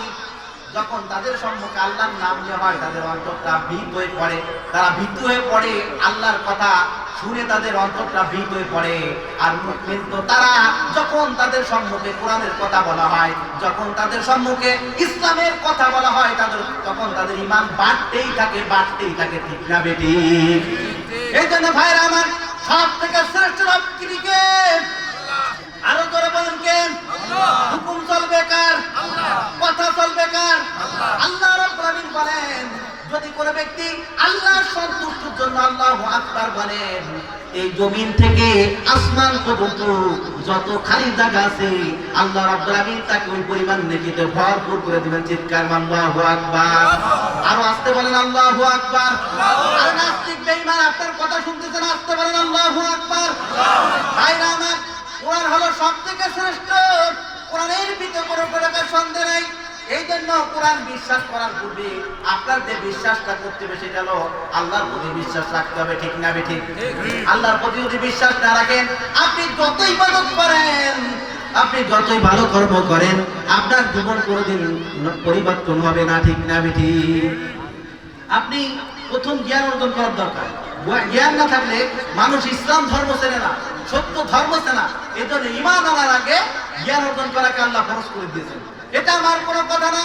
A: যখন তাদের সম্মুখে আল্লাহর নাম নেওয়া হয় তাদের অন্তরটা ভীত হয়ে পড়ে, তারা ভীত হয়ে পড়ে, আল্লাহর কথা শুনে তাদের অন্তরটা ভীত হয়ে পড়ে। আর মুমিন তো তারা যখন তাদের সম্মুখে কোরআনের কথা বলা হয়, যখন তাদের সম্মুখে ইসলামের কথা বলা হয়, তখন তাদের ঈমান বাড়তেই থাকে, ঠিক না বেঠিক? এই জন্য ভাইরা আমার, সব থেকে শ্রেষ্ঠ রব কে? আরো করে বলেন কে? হুকুম চলবে কার? কথা চলবে কার? আল্লাহ রাব্বুল আলামিন বলেন, যদি কোনো ব্যক্তি আল্লাহর সন্তুষ্টির জন্য আল্লাহু আকবার বলেন, এই জমিন থেকে আসমান পর্যন্ত যত খালি জায়গা আছে আল্লাহ রাব্বুল আলামিন তাকে ওই পরিমাণ নেকিতে ভরপুর করে দিবেন। চিৎকার আল্লাহু আকবার। আরো আসতে বলেন আল্লাহু আকবার। আর নাস্তিক বেঈমান আপনার কথা শুনতেছেন, আসতে বলেন আল্লাহু আকবার। ভাইরা আমার, কোরআন হলো সবথেকে শ্রেষ্ঠ। কোরআনের ভিতরে কোনো প্রকার সন্দেহ নেই। এই জন্য কোরআন বিশ্বাস করার পূর্বে আপনার যে বিশ্বাসটা করতে হবে সেটা হলো আল্লাহর প্রতি বিশ্বাস রাখতে হবে, ঠিক না বেঠিক? আল্লাহর প্রতি যদি বিশ্বাস না রাখেন, আপনি যতই ইবাদত করেন, আপনি যতই ভালো কর্ম করেন, আপনার জীবন কোনোদিন পরিবর্তন হবে না, ঠিক না বেঠিক? আপনি প্রথম জ্ঞান অর্জন করার দরকার। জ্ঞান না থাকলে মানুষ ইসলাম ধর্ম চেনে না, সত্য ধর্ম চেনে না। এই জন্য ঈমান আনার আগে জ্ঞান অর্জন করাকে আল্লাহ ফরজ করে দিয়েছেন। এটা আমার কোনো কথা না।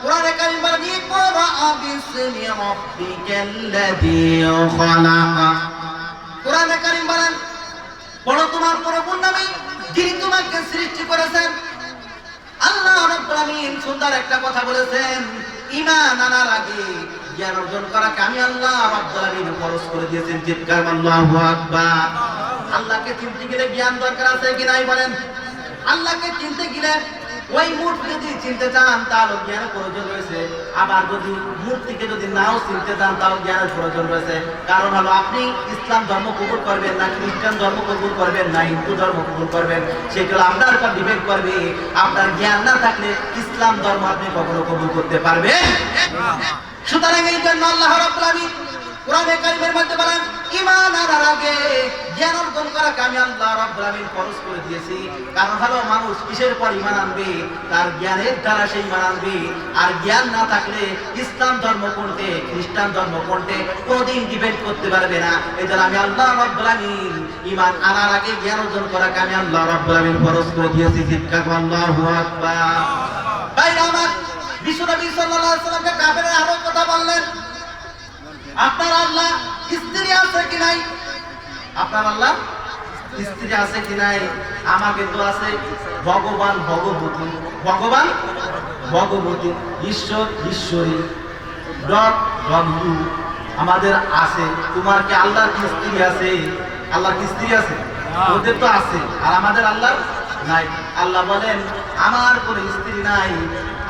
A: কোরআনে কারীম বলে, ইকরা বিসমি রাব্বিকাল্লাযী খালাক। কোরআনে কারীম বলেন, পড়ো তোমার প্রভুর নামে যিনি তোমাকে সৃষ্টি করেছেন। আল্লাহ রাব্বুল আলামিন সুন্দর একটা কথা বলেছেন, ঈমান আনার আগে জ্ঞান অর্জন করাকে আমি আল্লাহ রাব্বুল আলামিন ফরজ করে দিয়েছেন। চিৎকার আল্লাহু আকবার। আল্লাহকে চিনতে গেলে জ্ঞান দরকার আছে কি নাই বলেন? আল্লাহকে চিনতে গেলে ওই মূর্তি যদি চিনতে চান তাহলে জ্ঞানের প্রয়োজন রয়েছে, আবার যদি মূর্তিকে যদি নাও চিনতে চান তাও জ্ঞানের প্রয়োজন রয়েছে। কারণ হলো আপনি ইসলাম ধর্ম কবুল করবেন না খ্রিস্টান ধর্ম কবুল করবেন না হিন্দু ধর্ম কবুল করবেন, সেগুলো আপনার উপর ডিপেন্ড করবে। আপনার জ্ঞান না থাকলে ইসলাম ধর্ম আপনি কখনো কবুল করতে পারবেন। সুতরাং এই জন্য আল্লাহ রাব্বুল আলামিন কোরআনে কারীমের মধ্যে বলেন, ঈমান আনার আগে জ্ঞান অর্জন করাকে আমি আল্লাহ রাব্বুল আলামিন ফরজ করে দিয়েছি। কারণ হলো মানুষ কিসের পর ঈমান আনবে? তার জ্ঞানের দ্বারা সেই ঈমান আনবে। আর জ্ঞান না থাকলে ইসলাম ধর্ম কোনটে খ্রিস্টান ধর্ম কোনটে কোনদিন ডিবেট করতে পারবে না। এই জন্য আমি আল্লাহ রাব্বুল আলামিন ঈমান আনার আগে জ্ঞান অর্জন করাকে আমি আল্লাহ রাব্বুল আলামিন ফরজ করে দিয়েছি। চিৎকার আল্লাহু আকবার। ভাইরা আমার, বিশ্বনবী সাল্লাল্লাহু আলাইহি ওয়াসাল্লামকে কাফেররা আরো কথা বললেন, আপনার আল্লাহ স্ত্রী আছে কি নাই? আপনার আল্লাহ স্ত্রী আছে কি নাই? আমাকে তো আছে ভগবান ভগবতী, ভগবান ভগবতী, ঈশ্বর ঈশ্বরী, ডট ডট ইউ আমাদের আছে। তোমার কি আল্লাহর কি স্ত্রী আছে? আল্লাহর কি স্ত্রী আছে? ওদের তো আছে, আর আমাদের আল্লাহ নাই। আল্লাহ বলেন আমার কোনো স্ত্রী নাই।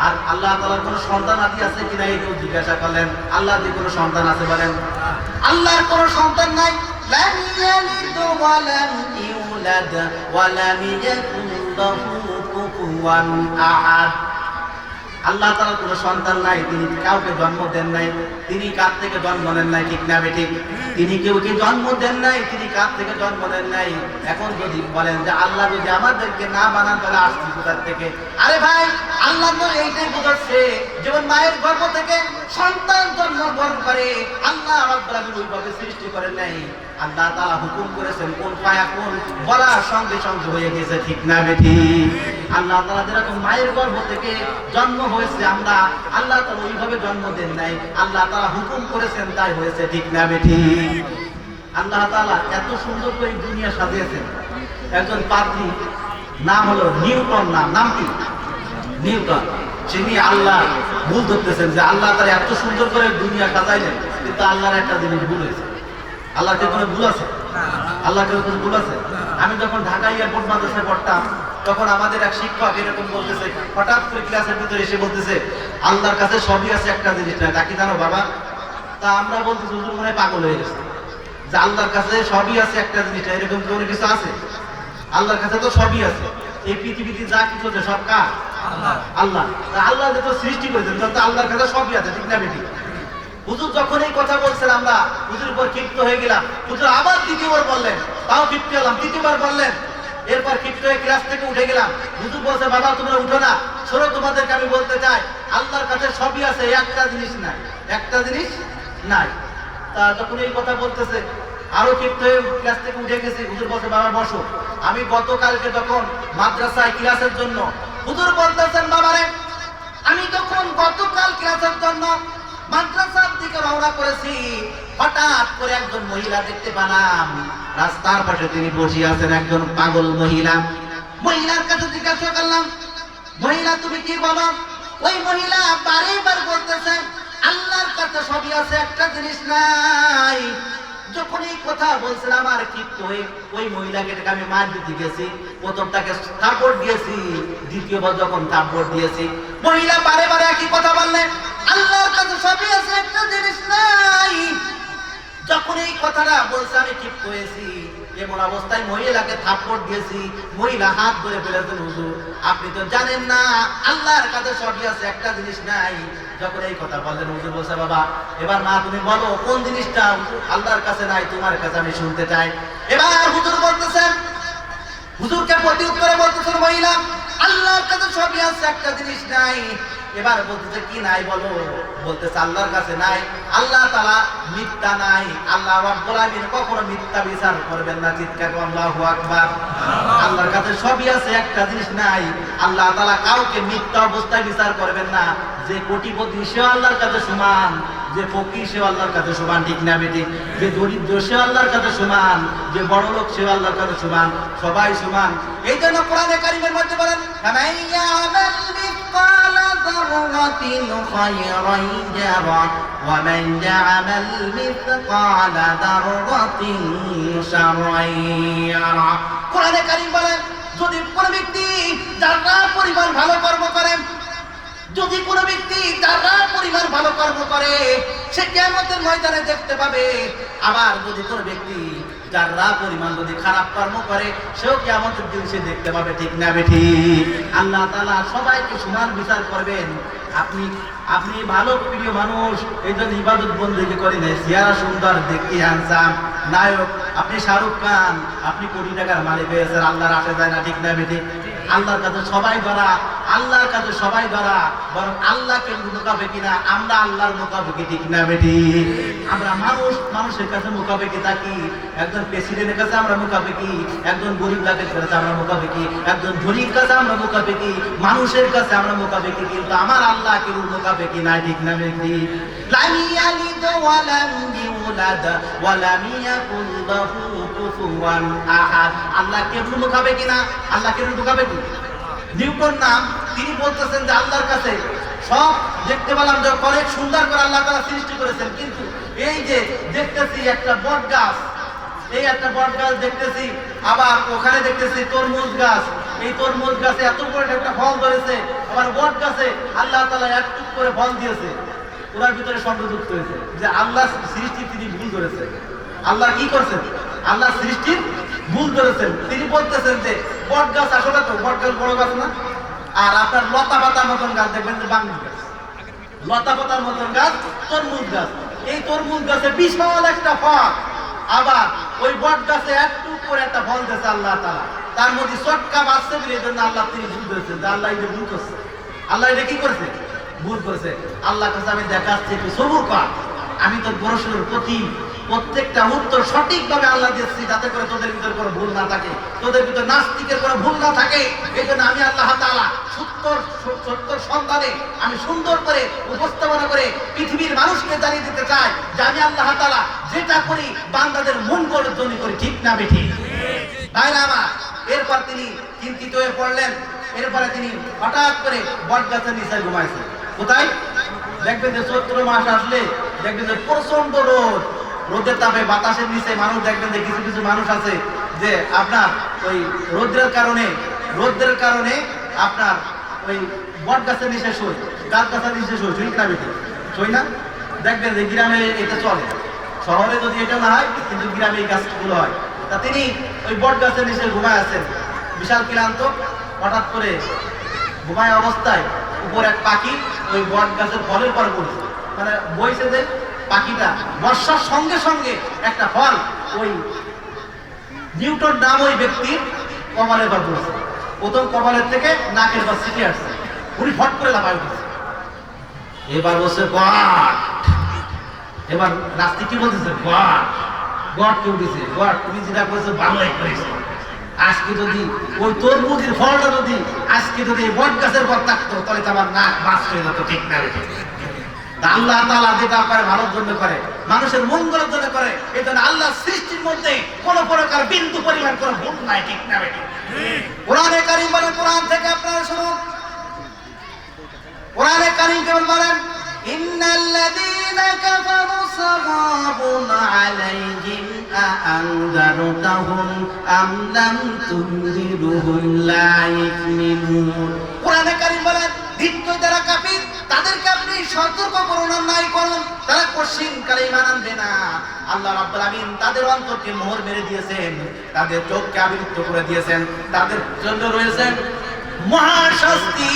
A: আর আল্লাহ তাআলার কোনো সন্তান আদি আছে কিনা এই কেউ জিজ্ঞাসা করলেন। আল্লাহর কি কোনো সন্তান আছে বলেন? আল্লাহর কোনো সন্তান নাই। লাম ইয়ালিদ ওয়া লাম ইউলাদ ওয়া লাম ইয়াকুন লাহু কুফুয়ান আহাদ। আল্লাহ তাআলার কোনো সন্তান নাই, তিনি কাউকে জন্ম দেন নাই, তিনি কার থেকে জন্ম নেন নাই, ঠিক না বেঠিক? তিনি কেউকে জন্ম দেন নাই, তিনি কার থেকে জন্ম নেন নাই। এখন যদি বলেন যে আল্লাহ যদি আমাদেরকে না বানান তাহলে আসছি কোথা থেকে? আরে ভাই, আল্লাহ তো এইটাই বোঝাচ্ছে, যেমন মায়ের গর্ভ থেকে সন্তান জন্মগ্রহণ করে আল্লাহ রাব্বুল আলামিন ওইভাবে সৃষ্টি করেন নাই। আল্লাহ তাআলা হুকুম করেছেন কোন ফায়াকুন, বলার সঙ্গে সঙ্গে হয়ে গেছে, ঠিক না বেঠিক? আল্লাহ তাআলা যেরকম মায়ের গর্ভ থেকে জন্ম হয়েছে আমরা, আল্লাহ তাআলা ওইভাবে জন্ম দেন নাই, আল্লাহ তাআলা হুকুম করেছেন তাই হয়েছে, ঠিক না বেঠিক? আল্লাহ তাআলা এত সুন্দর করে দুনিয়া সাজিয়েছেন। একজন পাদ্রী, নাম হলো নিউটন, নাম কি? নিউটন। তিনি আল্লাহ ভুল ধরতেছেন যে আল্লাহ তাআলা এত সুন্দর করে দুনিয়া সাজাইলেন, কিন্তু আল্লাহর একটা জিনিস ভুল হয়েছে। আল্লাহ কে কোনো ভুল আছে? আল্লাহ কে কোনো ভুল আছে? আমি যখন ঢাকা এয়ারপোর্ট মাদ্রাসায় পড়তাম তখন আমাদের এক শিক্ষক এরকম বলতেছে, হঠাৎ করে ক্লাসের ভিতরে এসে বলতেছে আল্লাহর কাছে সবই আছে, একটা জিনিস নাই, তা কি জানো বাবা? তা আমরা বলতেছি হুজুর মনে হয় পাগল হয়ে গেছে,
B: যে আল্লাহর কাছে সবই আছে, একটা জিনিস এরকম কোনো কিছু আছে? আল্লাহর কাছে তো সবই আছে। এই পৃথিবীতে যা কিছু আছে সব কার? আল্লাহ। আল্লাহ যে তো সৃষ্টি করেছেন, তো আল্লাহর কাছে সবই আছে, ঠিক না বেটি? হুজুর যখন এই কথা বলছেন আমরা হুজুর উপর ক্ষিপ্ত হয়ে গেলাম। হুজুর আবার দ্বিতীয়বার বললেন, তাও ক্ষিপ্ত হলাম। তৃতীয়বার বললেন, এরপর ক্ষিপ্ত হয়ে ক্লাস থেকে উঠে গেলাম। হুজুর বলছে, বাবা তোমরা উঠো না, শোনো তোমাদেরকে আমি বলতে চাই, আল্লাহর কাছে সবই আছে, একটা জিনিস নাই, একটা জিনিস নাই। তা যখন এই কথা বলতেছে আরো ক্ষিপ্ত হয়ে ক্লাস থেকে উঠে গেছি। হুজুর বলছে, বাবা বসো। আমি গতকালকে যখন মাদ্রাসায় ক্লাসের জন্য, হুজুর বলতেছেন, বাবারে আমি তখন গতকাল ক্লাসের জন্য মাদ্রাসার দিকে রওনা করেছি, হঠাৎ করে একজন মহিলা দেখতে পেলাম রাস্তার পাশে, তিনি বসে আছেন, একজন পাগল মহিলা। মহিলার কাছে জিজ্ঞাসা করলাম, মহিলা তুমি কি বলো? ওই মহিলা বারবার বলতেছে আল্লাহর কাছে সবই আছে, একটা জিনিস নাই। যখন এই কথা বলছিলাম আমার ক্ষিপ্ত হয়ে ওই মহিলাকে আমি মার দিতে গেছি। প্রথম তাকে থাপ্পড় দিয়েছি, দ্বিতীয়বার যখন থাপ্পড় দিয়েছি, মহিলা বারে বারে একই কথা বললেন, আল্লাহর কাছে সবই আছে, একটা জিনিস নাই। যখন এই কথাটা বলছে আমি ক্ষিপ্ত হয়েছি। এমন অবস্থায় মহিলাকে থাপ্পড় দিয়েছি। মহিলা হাত ধরে ফেলেছেন, হুজুর আপনি তো জানেন না আল্লাহর কাছে সবই আছে, একটা জিনিস নাই। যখন এই কথা বললেন, হুজুর বলছে, বাবা এবার মা তুমি বলো কোন জিনিসটা আল্লাহর কাছে নাই, তোমার কাছে আমি শুনতে চাই। এবার হুজুর বলতেছেন, হুজুরকে প্রতি উত্তরে বলতেছেন মহিলা, আল্লাহর কাছে সবই আছে, একটা জিনিস নাই। এবার বলতেছে কি নাই বলো? বলতেছে আল্লাহর কাছে নাই, আল্লাহ তাআলা মিথ্যা নাই, আল্লাহ রাব্বুল আলামিন কখনো মিথ্যা বিচার করবেন না। চিৎকার করে আল্লাহু আকবার। আল্লাহর কাছে সবই আছে, একটা জিনিস নাই। আল্লাহ তাআলা কাউকে মিথ্যা অবস্থায় বিচার করবেন না। যে কোটিপতি সেও আল্লাহর কাছে সমান, যে ফকির সেও আল্লাহর কাছে সমান, ঠিক না বেটি? যে দরিদ্র সেও আল্লাহর কাছে সমান, যে বড় লোক সেও আল্লাহর কাছে সমান, সবাই সমান। এই জন্য কোরআনে কারীমের মধ্যে বলেন, ফামাইয়ামাল মিসকালা যাররাতিন খায়রান ইয়ারা ওয়া মান ইয়ামাল মিসকালা যাররাতিন শাররান ইয়ারা। কোরআনে কারীম বলেন, যদি কোন ব্যক্তি যারা পরিমাণ ভালো কর্ম করেন, যদি কোনো ব্যক্তি যারা পরিমাণ ভালো কর্ম করে সে কিয়ামতের ময়দানে দেখতে পাবে। আবার যদি কোনো ব্যক্তি যারা পরিমাণ যদি খারাপ কর্ম করে সেও কিয়ামতের দিন সে দেখতে পাবে, ঠিক না বেঠি? আল্লাহ তাআলা সবাইকে সমান বিচার করবেন। আপনি ভালো প্রিয় মানুষ, এই জন্য ইবাদত বন্দেগী করেন, চেহারা সুন্দর, দেখতে হ্যান্ডসাম নায়ক, আপনি শাহরুখ খান, আপনি কোটি টাকার মালিক হয়েছেন, আল্লাহর আসে যায় না, ঠিক না বেঠি? আল্লাহর কাছে সবাই ধরা, আল্লাহর কাছে সবাই ধরা, বরং আল্লাহকে মুখাপেক্ষি না, আমরা আল্লাহর মুখাপেক্ষি, ঠিক না বেটি? আমরা মানুষের কাছে মুখাপেক্ষি থাকি। একজন প্রেসিডেন্টের কাছে আমরা মুখাপেক্ষি, একজন গরিব লোকের কাছে আমরা মুখাপেক্ষি, একজন ধনীর কাছে আমরা মুখাপেক্ষি, মানুষের কাছে আমরা মুখাপেক্ষি, কিন্তু আমার আল্লাহ কেউ মুখাপেক্ষি নাই, ঠিক না বেটি? লাম ইয়ালিদ ওয়া লাম ইউলাদ ওয়া লাম ইয়াকুল লাহু কুফুয়ান আহাদ। আল্লাহ কেউ মুখাপেক্ষি না, আল্লাহ কেউ মুখাপেক্ষি। নিউটন নাম, তিনি বলতেছেন যে আল্লাহর কাছে সব দেখতে পেলাম যে অনেক সুন্দর করে আল্লাহ তাআলা সৃষ্টি করেছেন, কিন্তু এই যে দেখতেছি একটা বট গাছ, এই একটা বট গাছ দেখতেছি, আবার ওখানে দেখতেছি তরমুজ গাছ, এই তরমুজ গাছে এত বড় একটা ফল ধরেছে, আবার বট গাছে আল্লাহ তাআলা একটু করে ফল দিয়েছে। ওনার ভিতরে সংযুক্ত হয়েছে যে আল্লাহ সৃষ্টি তিনি ভুল করেছেন। আল্লাহ কি করছেন? আল্লাহ সৃষ্টির ভুল ধরেছেন। তিনি বলতেছেন যে বট গাছ আসলে তো বট গাছ বড় গাছ না, আর আপনার লতা পাতার মতন গাছ দেখবেন যে বাঙ্গি গাছ, লতা পাতার মতন গাছ তরমুজ গাছ। এই তরমুজ গাছে বিশাল একটা ফল, আবার ওই বট গাছে একটু করে একটা ফল দিয়েছে আল্লাহ তাআলা, তার মধ্যে চটকা বাচ্চা বলে, এই জন্য আল্লাহ তিনি ভুল ধরেছেন যে আল্লাহ এটা ভুল করছে। আল্লাহ এটা কি করছে? ভুল করেছে। আল্লাহ কাছে আমি দেখাচ্ছি, একটু সবুর কর, আমি তো প্রশ্নের প্রত্যেকটা উত্তর সঠিকভাবে আল্লাহ দিচ্ছি, যাতে করে তোদের ভিতর কোনো ভুল না থাকে, তোদের ভিতর নাস্তিকের কোনো ভুল না থাকে। এই জন্য আমি আল্লাহ তাআলা সত্তর সন্ধানে আমি সুন্দর করে উপস্থাপনা করে পৃথিবীর মানুষকে জানিয়ে দিতে চাই যে আমি আল্লাহ তাআলা যেটা করি বান্দাদের মঙ্গলের জন্য করি, ঠিক না বেঠি? ভাইরা আমার, এরপর তিনি চিন্তিত হয়ে পড়লেন। এরপরে তিনি হঠাৎ করে বট গাছের নিচে ঘুমাইছেন। কোথায়? দেখবেন যে চৈত্র মাস আসলে দেখবেন যে প্রচন্ড রোদ, রোদের তাপে বাতাসের নিচে মানুষ দেখবেন যে কিছু কিছু মানুষ আছে যে আপনার ওই রোদের কারণে আপনার ওই বট গাছের নিচে শোয়, গাছ গাছের নিচে শোয়, ঠিক না বেটি? শোয় না? দেখবেন যে গ্রামে এটা চলে। শহরে যদি এটা না হয়, কিন্তু গ্রামে এই গাছগুলো হয়। তা তিনি ওই বট গাছের নিচে ঘুমায় আছেন, বিশাল ক্লান্ত। হঠাৎ করে ঘুমায় অবস্থায় উপর এক পাখি ওই বট গাছের ফলের পর পড়ছে, মানে বইছে যে পাখিটা বর্ষার সঙ্গে সঙ্গে একটা ফল ওই নিউটন নাম ওই ব্যক্তির কপালের পর পড়ছে। প্রথম কপালের থেকে নাকের পর ছিটে আসছে, উনি ফট করে লাফায় উঠেছে। এবার বলছে গড, এবার নাস্তিক কি বলতেছে, গড গড কে উঠেছে, গড তুমি যেটা করেছো ভালোই করেছো। আজকে যদি ওই তরমুজের ফলটা যদি আজকে যদি বট গাছের পর থাকতো, তাহলে তো আমার নাক বাস হয়ে যেত, ঠিক না? আল্লাহ তাআলা যেটা করে ভালোর জন্য করে, মানুষের মঙ্গলের জন্য করে। এই জন্য আল্লাহ সৃষ্টির মধ্যে কোন প্রকার বিন্দু পরিমাণ কোনো ভুল নাই, ঠিক না? কোরআনে কারীম বলেন, কোরআন থেকে আপনারা শুনুন, কোরআনে কারীম কেমন বলেন, ইন্নাল্লাযীনা কাফারু সাওয়াবুন আলাইহিম আ'আনযারতাহুম আম লাম তুনযিরহুম লা ইউমিনুন। কোরআনে কারীম বলেন, নিশ্চয় যারা কাফির তাদেরকে আপনি সতর্ক করুন আর নাই করুন, তারা কোশ্চিনকালে ঈমান আনবে না। আল্লাহ রাব্বুল আলামিন তাদের অন্তরকে মোহর মেরে দিয়েছেন, তাদের চোখকে আবৃত করে দিয়েছেন, তাদের জন্য রয়েছেন মহাশাস্তি।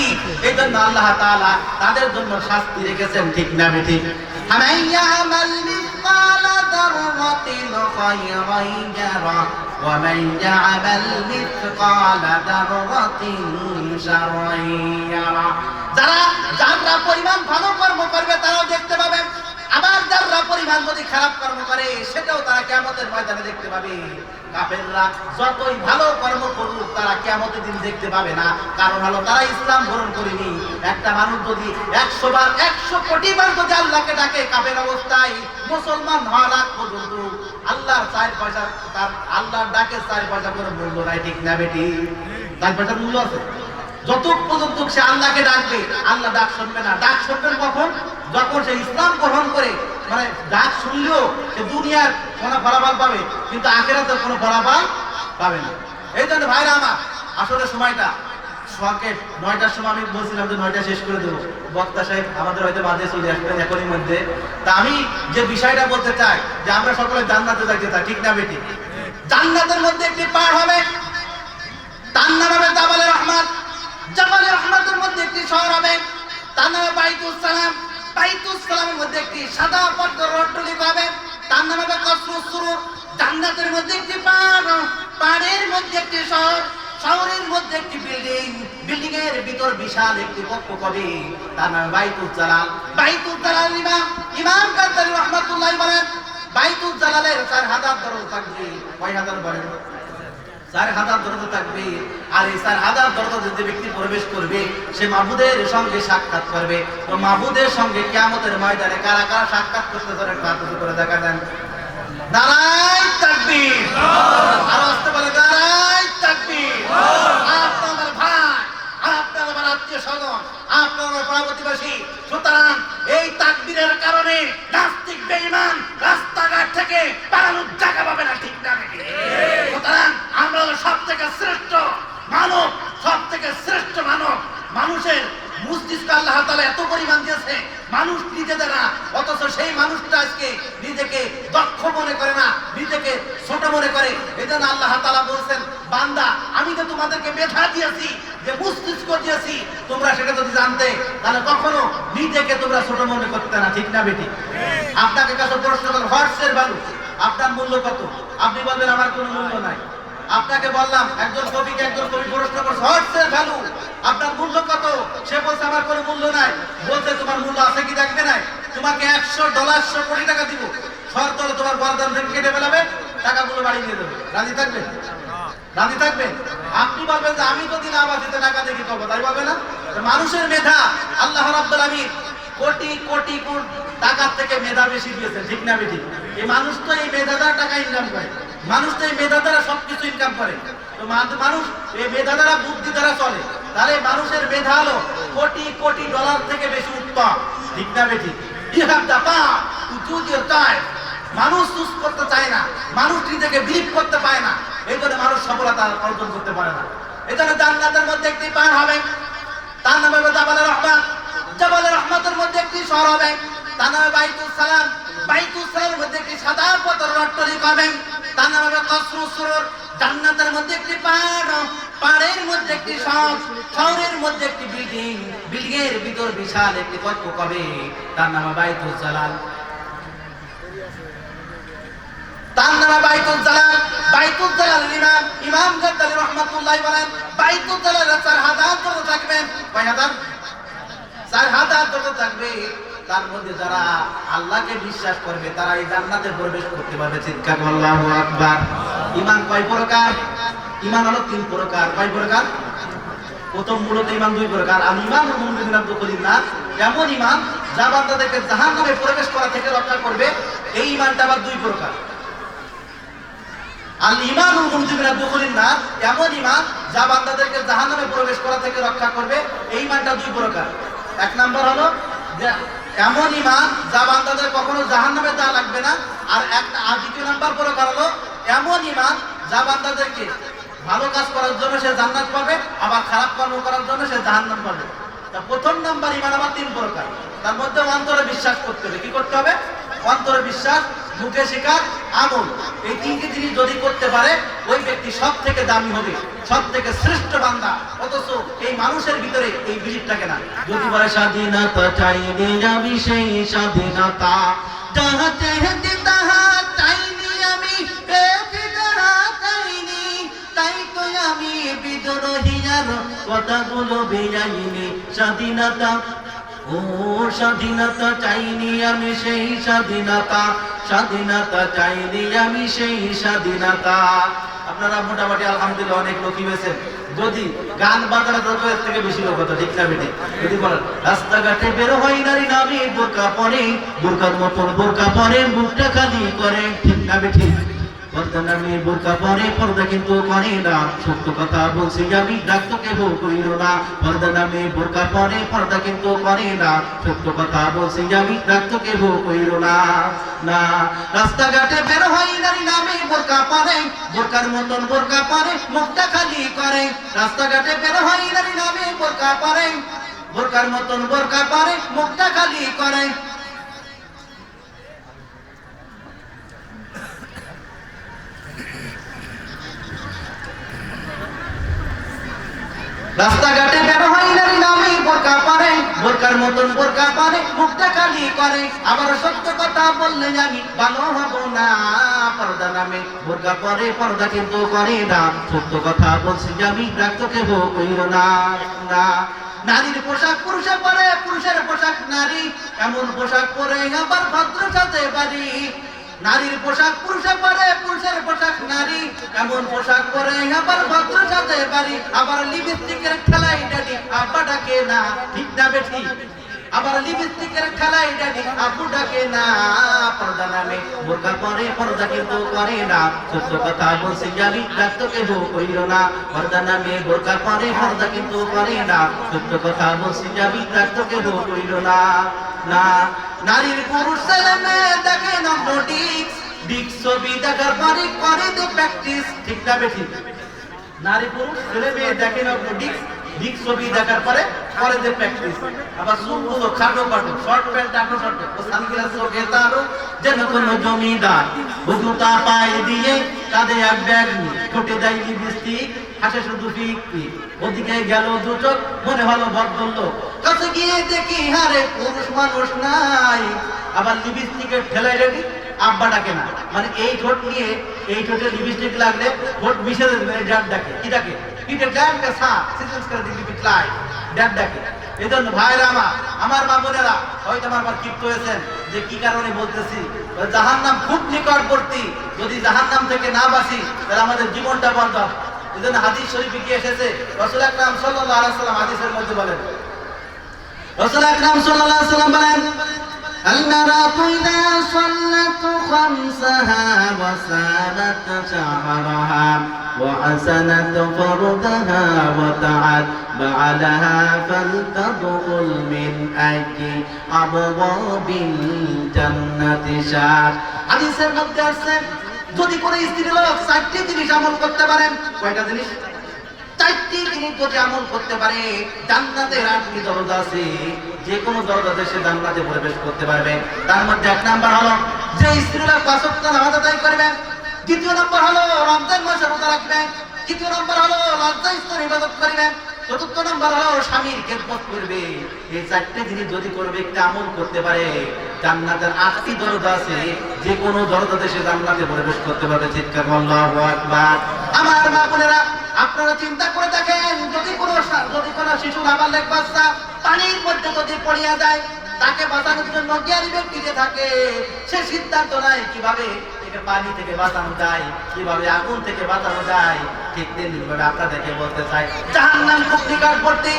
B: এই জন্য আল্লাহ তাআলা তাদের জন্য শাস্তি রেখেছেন, ঠিক না বেঠিক? ফামান ইয়ামাল মিসকালা দাররাতিন খায়রান ইয়ারা ওয়া মান ইয়ামাল মিসকালা দাররাতিন শাররান ইয়ারা। যারা যারা পরিমাণ ভালো কর্ম করবে তারাও দেখতে পাবে, আবার যারা পরিমাণ যদি খারাপ কর্ম করে সেটাও তারা কিয়ামতের ময়দানে দেখতে পাবে। কাফেররা যতই ভালো কর্ম করুক তারা কিয়ামতের দিন দেখতে পাবে না, কারণ হলো তারা ইসলাম গ্রহণ করেনি। একটা মানুষ যদি 100 বার 100 কোটি বার যদি আল্লাহকে ডাকে কাফের অবস্থায়, মুসলমান হওয়ার আগ পর্যন্ত আল্লাহর 4 পয়সা, তার আল্লাহর ডাকে 4 পয়সা করে মূল্য নাই, ঠিক না বেটি? 4 পয়সার মূল্য আছে। যত পর্যন্ত সে আল্লাহকে ডাকবে, আল্লাহ ডাক শুনবে না। ডাক শুনবেন কখন? যখন সে ইসলাম গ্রহণ করে, মানে ডাক শুনলেও সে দুনিয়ার কোনো ফলাফল পাবে, কিন্তু আখিরাতের কোনো ফলাফল পাবে না। এই জন্য ভাইরা আমার, আসলে সময়টা সকাল 9টার সময় আমি বলছিলাম যে 9টা শেষ করে দেবো। বক্তা সাহেব আমাদের হয়তো বাদে চলে আসবেন এখনই মধ্যে। তা আমি যে বিষয়টা বলতে চাই যে আমরা সকলে জান্নাতে যাইতে চাই, ঠিক না বেটি? জান্নাতের মধ্যে একটি পাহাড় হবে, তার নাম হবে জাবালে রহমত। জাবালে রহমতের মধ্যে একটি শহর হবে, তার নাম বাইতুস সালাম। বাইতুস সালামের মধ্যে একটি সাদা পর্দার অট্টালিকা হবে, তার নাম হবে কসরুস সুরুর। জান্নাতের মধ্যে একটি পাহাড়, পাহাড়ের মধ্যে একটি শহর, শহরের মধ্যে একটি বিল্ডিং, বিল্ডিং এর ভিতর বিশাল একটি কক্ষ হবে, তার নাম বাইতুল জালাল। বাইতুল জালাল ইমাম কাদ্দারি রাহমাতুল্লাহ বলেন, বাইতুল জালালের 4000 দরজা থাকবে। কয় হাজার বলেন? 4000 দরজা থাকবে। আর এই 4000 দরজা যে ব্যক্তি প্রবেশ করবে সে মাবুদের সঙ্গে সাক্ষাৎ করবে। তো মাবুদের সঙ্গে কিয়ামতের ময়দানে কারা কারা সাক্ষাৎ করতে পারে হাত করে দেখা দেন। নারায়ে তাকবীর। আর আসতে বলে নারায়ে তাকবীর। আপনাদের ভাই, আপনাদের আত্মীয় স্বজন, আপনাদের পাড়া প্রতিবেশী, সুতরাং এই তাকবীরের কারণে নাস্তিক বেঈমান রাস্তাঘাট থেকে পালানোর জায়গা পাবে না, ঠিক না? সুতরাং আমরা সবথেকে শ্রেষ্ঠ মানব, সবথেকে শ্রেষ্ঠ মানব। মানুষের মস্তিষ্ক আল্লাহ তাআলা এত পরিমাণ দিয়েছে, মানুষ নিজেদের না, অথচ সেই মানুষটা আজকে নিজেকে দক্ষ মনে করে না, নিজেকে ছোট মনে করে। এজন্য আল্লাহ তাআলা বলছেন, বান্দা আমি তো তোমাদেরকে মেধা দিয়েছি, যে মস্তিষ্ক দিয়েছি, তোমরা সেটা যদি জানতে তাহলে কখনো নিজেকে তোমরা ছোট মনে করতে না, ঠিক না বেটি? আপনাকে কাছে প্রশ্ন করেন, হর্সের ভ্যালু, আপনার মূল্য কত? আপনি বলবেন আমার কোনো মূল্য নাই। আপনাকে বললাম একজন কবিকে একজন কবি প্রশ্ন করছে, হর্সের ভ্যালু, আপনার মূল্য কত? সে বলছে আমার কোনো মূল্য নাই। বলছে তোমার মূল্য আছে কি দেখবে নাই? তোমাকে $100 100 কোটি টাকা দিব, শর্ত হলো তোমার গর্দান থেকে কেটে ফেলাবে, টাকাগুলো বাড়ি দিয়ে দেবে। রাজি থাকবে? রাজি থাকবে? আপনি বলবেন যে আমি যদি না বাঁচিতে টাকা দেখি করবো, তাই বলবে না? মানুষের মেধা আল্লাহ রাব্বুল আলামিন কোটি কোটি টাকার থেকে মেধা বেশি দিয়েছেন, ঠিক না বেঠিক? এই মানুষ তো এই মেধা দ্বারা টাকা ইনকাম করে, মানুষ তো এই মেধা দ্বারা সবকিছু ইনকাম করে। তো মানুষ এই মেধা দ্বারা বুদ্ধি দ্বারা চলে, তাহলে মানুষের মেধা হলো কোটি কোটি ডলার থেকে বেশি উত্তম, ঠিক না বেঠিক? You have the power to choose your time. মানুষ চুজ করতে চায় না, মানুষ নিজেকে বিলিভ করতে পায় না, এই জন্য মানুষ সফলতা অর্জন করতে পারে না। এই জন্য জান্নাতের মধ্যে একটি পাহাড় হবে, তার নাম হবে জাবালে রহমত। জাবালে রহমতের মধ্যে একটি শহর হবে, তার নাম বাইতুস সালাম। বাইতুল সালামের মধ্যে একটি সাদা পাথরের অট্টালিকা পাবেন, তার নাম হবে কসরুস সুরুর। জান্নাতের মধ্যে একটি পাহাড়, পাহাড়ের মধ্যে একটি শহর, শহরের মধ্যে একটি বিল্ডিং, বিল্ডিং এর ভিতর বিশাল একটি কক্ষ পাবে, তার নাম বাইতুল জালাল। তার নাম বাইতুল জালাল। বাইতুল জালাল ইমাম গাদ্দালি রাহমাতুল্লাহি বলেন, বাইতুল জালাল 4000 দরজা থাকবেন। কয় হাজার? 4000 দরজা থাকবে। তার মধ্যে যারা আল্লাহকে বিশ্বাস করবে তারা এই জান্নাতে প্রবেশ করতে পারবে। চিৎকার আল্লাহু আকবার। ঈমান কয় প্রকার? ঈমান হলো 3 প্রকার। কয় প্রকার? প্রথম মূলত ঈমান 2 প্রকার। আল ঈমানুল মুমিনুনা বিকুল্লিন নাস, এমন ঈমান যা বান্দাদেরকে জাহান্নামে প্রবেশ করা থেকে রক্ষা করবে। এই ঈমানটা আবার 2 প্রকার। আল ঈমানুল মুমিনুনা বিকুল্লিন নাস, এমন ঈমান যা বান্দাদেরকে জাহান্নামে প্রবেশ করা থেকে রক্ষা করবে। এই ঈমানটা 2 প্রকার। এক নাম্বার হলো যে এমন ঈমান যা বান্দাদের কখনো জাহান্নামে যাওয়া লাগবে না। আর দ্বিতীয় নাম্বার প্রকার হলো এমন ঈমান যা বান্দাদেরকে ভালো কাজ করার জন্য সে জান্নাত পাবে, আবার খারাপ কর্ম করার জন্য সে জাহান্নাম পাবে। তা প্রথম নাম্বার ঈমান আবার 3 প্রকার। তার মধ্যে অন্তরে বিশ্বাস করতে হবে। কি করতে হবে? অন্তরে বিশ্বাস, মুখে স্বীকার, আমল। এই 3টি জিনিস যদি করতে পারে ওই ব্যক্তি সব থেকে দামি হবে, সব থেকে শ্রেষ্ঠ বান্দা। অথচ এই মানুষের ভিতরে এই বিলিফটাকে না। যদি বলে স্বাধীনতা চাইনি আমি, সেই স্বাধীনতা যাহা চাইতে তাহা চাইনি আমি, পেতে যাহা চাইনি তাই তো আমি বিদ্রোহীর কথাগুলো বেআইনি। স্বাধীনতা, ও স্বাধীনতা চাইনি আমি, সেই স্বাধীনতা, স্বাধীনতা চাইনি আমি, সেই স্বাধীনতা। আপনারা মোটামুটি আলহামদুলিল্লাহ অনেক লোকই হয়েছেন। যদি গান বাজানো দরকার থেকে বেশি লোক হতো, ঠিক না বেটি? যদি বলেন রাস্তাঘাটে বের হয় নারী নামে বোরকা পরে, বোরকার মতন বোরকা পরে, মুখটা খালি করে, ঠিক না বেটি? পর্দা নামে বোরকা পরে, পর্দা কিন্তু করে না, সত্য কথা বলছি আমি, ডাক তো কেহ কইল না। পর্দা নামে বোরকা পরে, পর্দা কিন্তু করে না, সত্য কথা বলছি আমি, ডাক তো কেহ কইল না। না, রাস্তাঘাটে বের হয় নারী নামে বোরকা পরে, বোরকার মতন বোরকা পরে, মুখটা খালি করে। রাস্তাঘাটে বের হয় নারী নামে বোরকা পরে, বোরকার মতন বোরকা পরে, মুখটা খালি করে। রাস্তাঘাটে বের হয় নারী নামে বোরকা পরে, বোরকার মতন বোরকা পরে, মুখটা খালি করে। আবার সত্য কথা বললে আমি ভালো হব না। পর্দা নামে বোরকা পরে, পর্দা কিন্তু করে না, সত্য কথা বলছি আমি, ডাক তো কেহ কইল না। না, নারীর পোশাক পুরুষে পরে, পুরুষের পোশাক নারী, এমন পোশাক পরে আবার ভদ্র সাথে বাড়ি। নারীর পোশাক পুরুষে পরে, পুরুষের পোশাক নারী, এমন পোশাক পরে আবার ভদ্র সাথে বাড়ি। আবার লিপস্টিকের খেলাই ডাডি আব্বা ডাকে না, ঠিক না বেঠি? আবার লিপস্টিকের খেলাই ডাডি আব্বু ডাকে না। পর্দা নামে বোরকা পরে, পর্দা কিন্তু করে না, সত্য কথা বলছি আমি, ডাক তো কেহ কইল না। পর্দা নামে বোরকা পরে, পর্দা কিন্তু করে না, সত্য কথা বলছি আমি, ডাক তো কেহ কইল না। না, নারীর পুরুষ ছেলে মেয়ে দেখে নম্বর ডিক্স, ডিক্স ছবি দেখার পরে করে তো প্র্যাকটিস, ঠিক না বেঠি? নারী পুরুষ ছেলে মেয়ে দেখে নম্বর ডিক্স, ডিক্স ছবি দেখার পরে করে যে প্র্যাকটিস। আবার চুলগুলো খাটো খাটো, শর্ট প্যান্ট টাটো শর্ট, ও সানগ্লাস চোখে তারও যেন কোনো জমিদার। ও জুতা পায়ে দিয়ে কাঁধে এক ব্যাগ, ঠোঁটে দেয় লিপস্টিক, হাসে শুধু ফিক। ওদিকে গেল দু চোখ, মনে হলো ভদ্রলোক, কাছে গিয়ে দেখি হারে পুরুষ মানুষ নাই। আবার লিপস্টিকের ঠেলাই রেডি আব্বা ডাকে না। মানে এই ঠোঁট নিয়ে, এই ঠোঁটে লিপস্টিক লাগলে ঠোঁট মিশে ড্যাড ডাকে। কি ডাকে? পিঠের ড্যাডকে সাপ সিজেন্স করে দিবি পিটলাই, ড্যাড ডাকে। এই জন্য ভাইরা আমার মা বোনেরা হয়তো আমার ক্ষিপ্ত হয়েছেন যে কি কারণে বলতেছি। জাহান্নাম খুব নিকটবর্তী, যদি জাহান্নাম থেকে না বাঁচি তাহলে আমাদের জীবনটা বরবাদ। এই জন্য হাদিস শরীফে কি এসেছে, রাসূল আকরাম সাল্লাল্লাহু আলাইহি ওয়াসাল্লাম হাদিসের মধ্যে বলেন, রাসূল আকরাম সাল্লাল্লাহু আলাইহি ওয়াসাল্লাম বলেন, المرأة إذا صلت خمسها وصانت شعرها وحسنت فرجها وتعت بعلها فلتدخل من أي أبواب الجنة شاءت। হাদিসের মধ্যে আছে যদি কোনো স্ত্রী লোক 4টি জিনিস আমল করতে পারেন। কয়টা জিনিস? চারটি জিনিস যদি আমল করতে পারে, জান্নাতের 8টি দরজা আছে, যে কোনো দরজাতে সে জান্নাতে প্রবেশ করতে পারবে। তার মধ্যে 1 নাম্বার হলো যে স্ত্রীরা 5 ওয়াক্ত নামাজ আদায় করবে। দ্বিতীয় নাম্বার হলো রমজান মাসে রোজা রাখবে। তৃতীয় নাম্বার হলো লজ্জাস্থান ইবাদত করবে। চতুর্থ নাম্বার হলো স্বামীর খেদমত করবে। এই 4টি জিনিস যদি কোনো ব্যক্তি আমল করতে পারে, জান্নাতের 8টি দরজা আছে, যে কোনো দরজাতে সে জান্নাতে প্রবেশ করতে পারবে। চিৎকার আল্লাহু আকবার। আমার মা বোনেরা, আপনারা চিন্তা করে দেখেন, যদি কোনো শিশু নাবালেগ বাচ্চা পানির মধ্যে যদি পড়িয়া যায়, তাকে বাঁচানোর জন্য জ্ঞানী ব্যক্তি যে থাকে, সে সিদ্ধান্ত নেয় কিভাবে থেকে পানি থেকে বাঁচানো যায়, কিভাবে আগুন থেকে বাঁচানো যায়। ঠিক তেমনিভাবে আপনাদেরকে বলতে চাই, জাহান্নাম খুব নিকট করতে,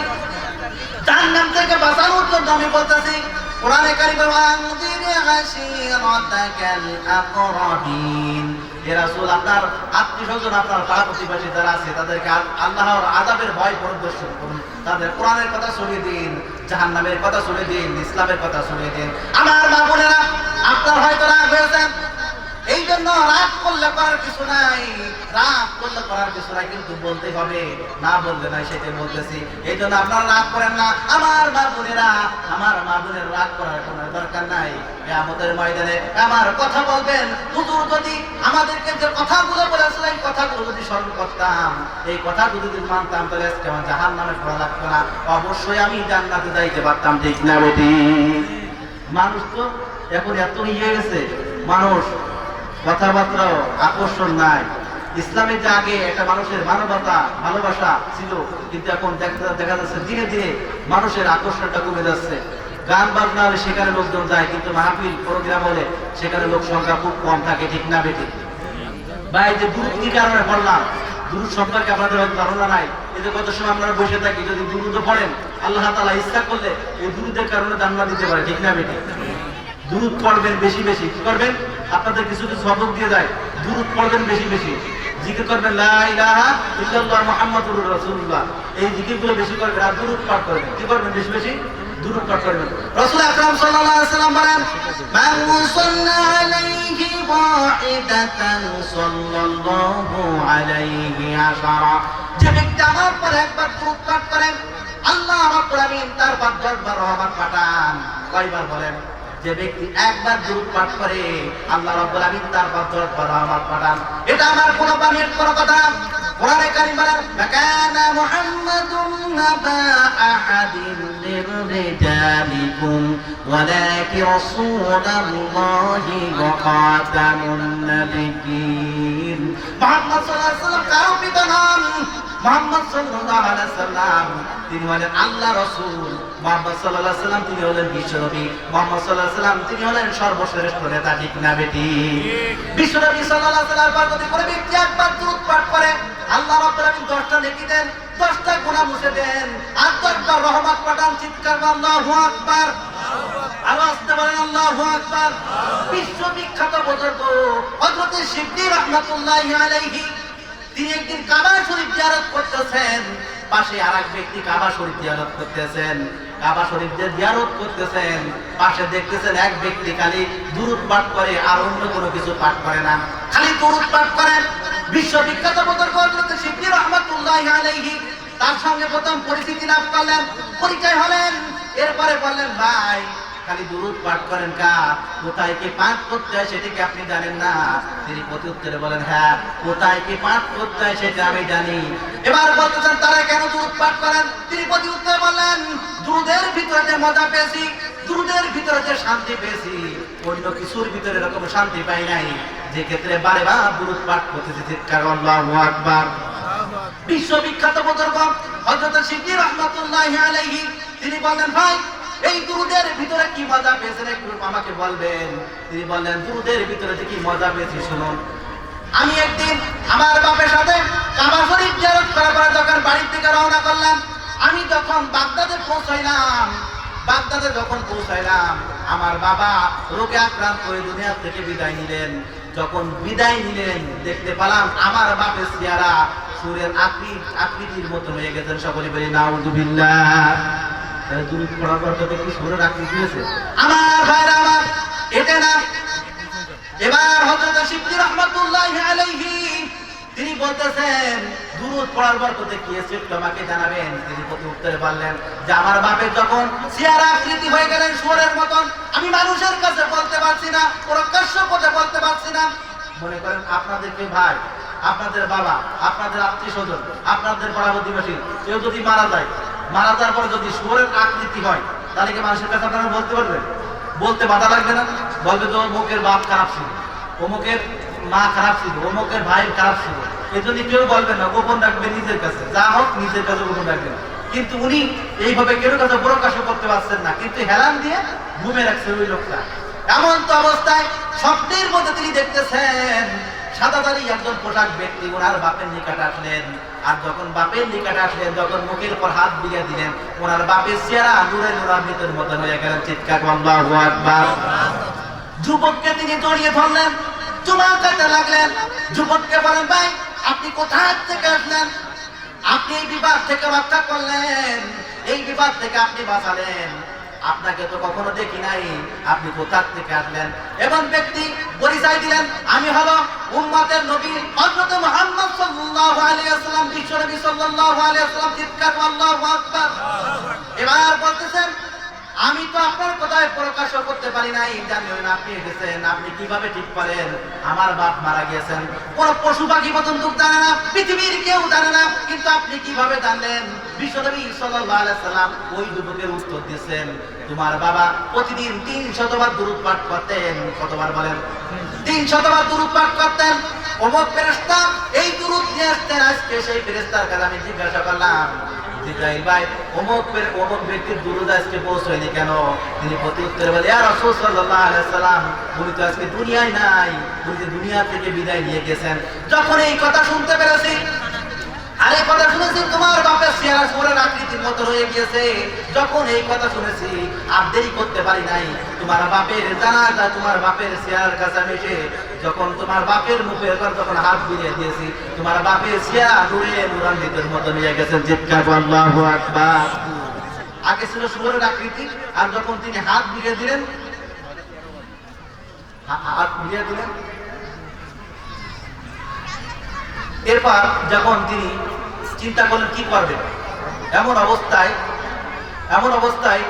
B: জাহান্নাম থেকে বাঁচানোর জন্য আমি বলতেছি, কোরআনে কারিমে ওয়ানজির আশিরাতাকাল আকরাবিন। হে রাসূল, আপনার আত্মীয়স্বজন, আপনার পাড়া প্রতিবেশী যারা আছে, তাদেরকে আল্লাহর আযাবের ভয় প্রদর্শন করুন। তাদের কোরআনের কথা শুনিয়ে দিন, জাহান্নামের কথা শুনিয়ে দিন, ইসলামের কথা শুনিয়ে দিন। আমার মা বোনেরা, আপনার হয়তো রাগ হয়েছেন, এই জন্য রাগ করলে করার কিছু নাই, রাগ করলে করার কিছু নাই, কিন্তু বলতে হবে, না বললে নাই, সেটাই বলতেছি। এই জন্য আপনারা রাগ করেন না। আমার মা বোনেরা, আমার মা বোনের রাগ করার কোনো দরকার নাই। কিয়ামতের ময়দানে আমার কথা বলবেন, হুজুর যদি আমাদেরকে যে কথাগুলো বলেছিল, এই কথাগুলো যদি স্মরণ করতাম, এই কথাগুলো যদি মানতাম, তাহলে আজকে আমার জাহান্নামে পড়া লাগতো না, অবশ্যই আমি জান্নাতে যাইতে পারতাম। ঠিক না বেটি? মানুষ তো এখন এত ইয়ে গেছে, মানুষ কথাবার্তাও আকর্ষণ নাই। ইসলামে যে আগে একটা মানুষের মানবতা ভালোবাসা ছিল, কিন্তু এখন দেখা যাচ্ছে দিনে দিনে মানুষের আকর্ষণটা কমে যাচ্ছে। গান বাজনা হলে সেখানে লোকজন যায়, কিন্তু মাহফিল প্রোগ্রাম হলে সেখানে লোক সংখ্যা খুব কম থাকে। ঠিক না বেটি? বা এই যে দুরূদ কি কারণে পড়লাম, দুরূদ সম্পর্কে আপনাদের হয়তো ধারণা নাই। এই যে কত সময় আমরা বসে থাকি, যদি দুরূদ পড়েন, আল্লাহ তাআলা ইচ্ছা করলে এই দুরূদের কারণে জান্নাত দিতে পারে। ঠিক না বেটি? দুরূদ পড়বেন বেশি বেশি। কি করবেন? আপনাদের কিছু কিছু সবক দিয়ে যায়, দুরূদ পড়বেন বেশি বেশি, জিকির করবেন লা ইলাহা ইল্লাল্লাহ মুহাম্মাদুর রাসূলুল্লাহ, এই জিকিরগুলো বেশি করবেন, আর দুরূদ পাঠ করবেন। কি করবেন? বেশি বেশি দুরূদ পাঠ করবেন। রাসূল আকরাম সাল্লাল্লাহু আলাইহি ওয়াসাল্লাম বলেন, মান সাল্লা আলাইহি ওয়াহিদাতান সাল্লাল্লাহু আলাইহি আশারা। যে ব্যক্তি আমার পর একবার দুরূদ পাঠ করেন, আল্লাহ রাব্বুল আমিন তার পাঁচ 10 বার রহমত পাঠান। কয়বার বলেন? যে ব্যক্তি একবার দুরূদ পাঠ করে, আল্লাহ রাব্বুল আমিন তার 10 বার রহমত পাঠান। এটা আমার কোনো বানিয়ে কোনো কথা। কোরআনে কারীম বলেন, কানা মুহাম্মাদুন নাবা আহাদিন মির রিজালিকুম ওয়ালাকি রাসূলুল্লাহি ওয়া খাতামুন নাবিয়্যিন। মুহাম্মদ সাল্লাল্লাহু আলাইহি ওয়াসাল্লাম কারো পিতা নন। মুহাম্মদ সাল্লাল্লাহু আলাইহি ওয়াসাল্লাম তিনি হলেন আল্লাহ রাসূল। মুহাম্মদ সাল্লাল্লাহু আলাইহি ওয়াসাল্লাম তিনি হলেন বিশ্বনবী। মুহাম্মদ সাল্লাল্লাহু আলাইহি ওয়াসাল্লাম তিনি হলেন সর্বশ্রেষ্ঠ নেতা। ঠিক না বেটি? বিশ্বনবী সাল্লাল্লাহু আলাইহি ওয়াসাল্লাম পর যদি কোনো ব্যক্তি একবার দুরূদ পাঠ করে, আল্লাহ রাব্বুল আমিন 10টা নেকি দেন, 10টা গুনাহ মুছে দেন, আর 10টা রহমত পাঠান। চিৎকার আল্লাহু আকবার। আওয়াজ দিয়ে বলেন আল্লাহু আকবার। বিশ্ববিখ্যাত বুজুর্গ হযরত সিদ্দিক রাহমাতুল্লাহি আলাইহি, তিনি একদিন কাবা শরীফ জিয়ারত করতেছেন, পাশে আরেক ব্যক্তি কাবা শরীফ জিয়ারত করতেছেন। কাবা শরীফ যে জিয়ারত করতেছেন, পাশে দেখতেছেন এক ব্যক্তি খালি দুরূদ পাঠ করে, আর অন্য কোনো কিছু পাঠ করে না, খালি দুরূদ পাঠ করেন। বিশ্ববিখ্যাত বুজুর্গ হযরত সিদ্দিক রাহমাতুল্লাহি আলাইহি তার সঙ্গে প্রথম পরিচিতি লাভ করলেন, পরিচয় হলেন। এরপরে বললেন, ভাই খালি দুরূদ পাঠ করেন, কোথায় কি পাঠ করতে হয় সেটা কি আপনি জানেন না? তিনি প্রত্যুত্তরে বলেন, হ্যাঁ, কোথায় কি পাঠ করতে হয় সেটা আমি জানি। এবার বলতেছেন, তারা কেন দুরূদ পাঠ করেন? তিনি প্রত্যুত্তরে বললেন, দুরূদের ভিতরে যে মজা পেয়েছি, দুরূদের ভিতরে যে শান্তি পেয়েছি, অন্য কিছুর ভিতরে এরকম শান্তি পাই নাই, যে ক্ষেত্রে বারে বার দুরূদ পাঠ করতেছি। চিৎকার আল্লাহু আকবার। বিশ্ববিখ্যাত বুজুর্গ হযরত সিদ্দিক রাহমাতুল্লাহি আলাইহি তিনি বললেন, ভাই এই দুরূদের ভিতরে কি মজা পেয়েছেন একটু আমাকে বলবেন? তিনি বললেন, দুরূদের ভিতরে যে কি মজা পেয়েছি শুনুন। আমি একদিন আমার বাপের সাথে কাবা শরীফ জিয়ারত করার পরে যখন বাড়ি থেকে রওনা করলাম, আমি যখন বাগদাদে পৌঁছাইলাম, আমার বাবা রোগে আক্রান্ত হয়ে দুনিয়া থেকে বিদায় নিলেন। যখন বিদায় নিলেন, দেখতে পেলাম আমার বাপের চেহারা সূর্যের আকৃতির মতো হয়ে গেছেন। সকলে বলি নাউযুবিল্লাহ। দুরূদ পড়ার পর যত কি সূর্যের আকৃতি হয়েছে আমার ভাইরা আমার, এটা না। এবার হযরত সিদ্দিক রাহমাতুল্লাহি আলাইহি তিনি বলতেছেন দুরূদ পড়ার বরকতে কি হয়েছে একটু আমাকে জানাবেন। তিনি প্রতি উত্তরে বললেন যে আমার বাপের যখন চেহারা আকৃতি হয়ে গেলেন শুয়োরের মতন, আমি মানুষের কাছে বলতে পারছি না, প্রকাশ্য করে বলতে পারছি না। মনে করেন আপনাদের কেউ ভাই, আপনাদের বাবা, আপনাদের আত্মীয় স্বজন, আপনাদের পাড়া প্রতিবেশী কেউ যদি মারা যায়, মারা যাওয়ার পরে যদি শুয়োরের আকৃতি হয়, তাহলে কি মানুষের কাছে আপনারা বলতে পারবেন? বলতে বাধা লাগবে না? বলবে তো অমুকের বাপ খারাপ ছিল, অমুকের মা খারাপ ছিল, অমুকের ভাই খারাপ ছিল। এই জন্য কেউ বলবেন না, গোপন রাখবে নিজের কাছে, যা হোক নিজের কাছে গোপন রাখবেন। কিন্তু উনি এইভাবে কেউ কাছে প্রকাশ করতে পারছেন না, কিন্তু হেলান দিয়ে ঘুমে রাখছে ওই লোকটা। এমন তো অবস্থায় স্বপ্নের মধ্যে তিনি দেখতেছেন সাদাদারি একজন পোশাক ব্যক্তি ওনার বাপের নিকটে আসলেন। আর যখন বাপের নিকটে আসলেন, যখন মুখের উপর হাত দিয়ে দিলেন, ওনার বাপের চেহারা নূরে নূরান্বিতের মতো হয়ে গেলেন। চিৎকার আল্লাহু আকবার। যুবককে তিনি জড়িয়ে ধরলেন, চুমা খেতে লাগলেন। যুবককে বলেন, ভাই আপনি কোথা থেকে আসলেন? আপনি এই বিবাদ থেকে রক্ষা করলেন, এই বিবাদ থেকে আপনি বাঁচালেন, আপনাকে তো কখনো দেখি নাই, আপনি কোথা থেকে আসলেন? এবং ব্যক্তি পরিচয় দিলেন, আমি হলো উম্মতের নবী হযরত মুহাম্মদ সাল্লাল্লাহু আলাইহি ওয়াসাল্লাম, বিশ্ব নবী সাল্লাল্লাহু আলাইহি ওয়াসাল্লাম। চিৎকার আল্লাহু আকবার। এবার বলতেছেন, আমি তো আপনার কথায় প্রকাশ করতে পারি নাই, জানেন আপনি এসেছেন, আপনি কিভাবে ঠিক করেন? আমার বাপ মারা গিয়েছেন, কোন পশু পাখি পর্যন্ত জানে না, পৃথিবীর কেউ জানে না, কিন্তু আপনি কিভাবে জানলেন? বিশ্বনবী সাল্লাল্লাহু আলাইহি সাল্লাম ওই যুবকের উত্তর দিয়েছেন, তোমার বাবা প্রতিদিন 300 বার দুরূদ পাঠ করতেন। কতবার বলেন? 300 বার দুরূদ পাঠ করতেন। অমুক ফেরেশতা এই দুরূদ নিয়ে আসতেন। আজকে সেই ফেরেশতার কাছে আমি জিজ্ঞাসা করলাম, জিবরাইল ভাই অমুক ব্যক্তির দুরূদ আজকে পৌঁছায়নি কেন? তিনি প্রতি উত্তরে বলে, ইয়া রাসূল সাল্লাল্লাহু আলাইহি সাল্লাম, উনি তো আজকে দুনিয়ায় নাই, উনি যে দুনিয়া থেকে বিদায় নিয়ে গেছেন। যখন এই কথা শুনতে পেরেছি, আরে কথা শুনেছি তোমার বাপের চেহারা শুয়োরের আকৃতির মতো হয়ে গিয়েছে, যখন এই কথা শুনেছি আর দেরি করতে পারি নাই, তোমার বাপের জানাজা, তোমার বাপের চেহারার কাছে আমি এসে যখন তোমার বাপের মুখের উপর যখন হাত বুলিয়ে দিয়েছি, তোমার বাপের চেহারা নূরে নূরান্বিতের মতো নিয়ে গেছেন। চিৎকার আল্লাহু আকবার। আগে ছিল শুয়োরের আকৃতি, আর যখন তিনি হাত বুলিয়ে দিলেন, হাত বুলিয়ে দিলেন, এরপর যখন তিনি চিন্তা করলেন কি করবেন, এমন অবস্থায়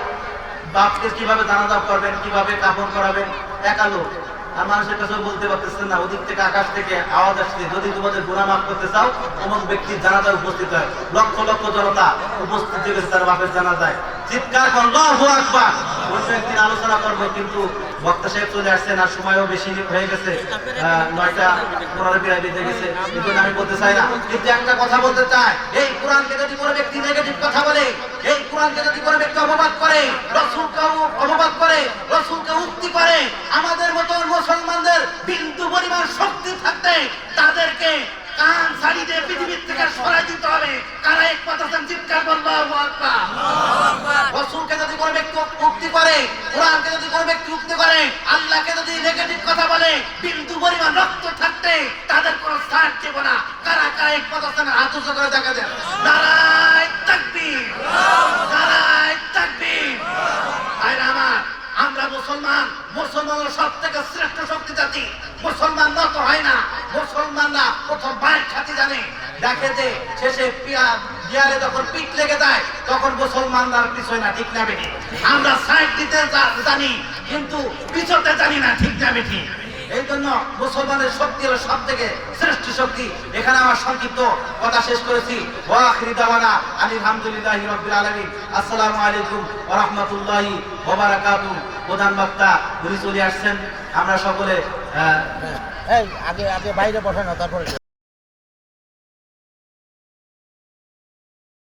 B: বাপকে কিভাবে জানাজা করবেন, কিভাবে কাফন করাবেন, একা লোক, আর মানুষের কাছে বলতে পারতেছেন না। ওদিক থেকে আকাশ থেকে আওয়াজ আসছে, যদি তোমাদের গুনাহ মাফ করতে চাও অমুক ব্যক্তির জানাজায় উপস্থিত হয়। লক্ষ লক্ষ জনতা উপস্থিত হয়েছে তার বাপের জানাজায়। চিৎকার আল্লাহু আকবার। অন্য একদিন আলোচনা করবো, কিন্তু বক্তা সাহেব চলে আসছেন আর সময়ও বেশি হয়ে গেছে, 9:15 বেজে গেছে, এই জন্য আমি বলতে চাই না। কিন্তু একটা কথা বলতে চাই, এই কোরআনকে যদি কোনো ব্যক্তি নেগেটিভ কথা বলে, এই কোরআনকে যদি কোনো ব্যক্তি অপবাদ করে, রাসূলকে অপবাদ করে, রাসূলকে উক্তি করে, আমাদের মতো মুসলমানদের বিন্দু পরিমাণ শক্তি থাকতে তাদেরকে কান ছাড়ি দিয়ে পৃথিবীর থেকে সরাই দিতে হবে। কারা এক কথা চিৎকার আল্লাহু আকবার। রাসূলকে যদি কোনো ব্যক্তি উক্তি করে, কোরআনকে যদি কোনো ব্যক্তি উক্তি করে, আল্লাহকে যদি নেগেটিভ কথা বলে, বিন্দু পরিমাণ রক্ত থাকতে তাদের কোনো ছাড় দেব না। কারা কারা এক কথা হাত উঁচু করে দেখা দেন। নারায়ে তাকবীর, নারায়ে তাকবীর। ভাইরা আমার, আমরা মুসলমানের সব থেকে শ্রেষ্ঠ শক্তি জাতি। মুসলমান নত হয় না, মুসলমানরা প্রথম বাইর খাতি জানে। দেখে যে শেষে দেয়ালে যখন পিঠ লেগে যায় তখন মুসলমানরা পিছয় না, ঠিক না বেঠি? আমরা সাইড দিতে জানি কিন্তু পিছতে জানি না, ঠিক না বেঠি? এই জন্য মুসলমানের শক্তি হলো সব থেকে শ্রেষ্ঠ শক্তি। এখানে আমার সংক্ষিপ্ত কথা শেষ করেছি। ওয়া আখিরু দাওয়ানা আলহামদুলিল্লাহি রাব্বিল আলামিন। আসসালামু আলাইকুম ওয়া রাহমাতুল্লাহি ওয়া বারাকাতুহু। প্রধান বক্তা উনি চলে আসছেন, আমরা সকলে
C: আগে বাইরে বসানো, তারপরে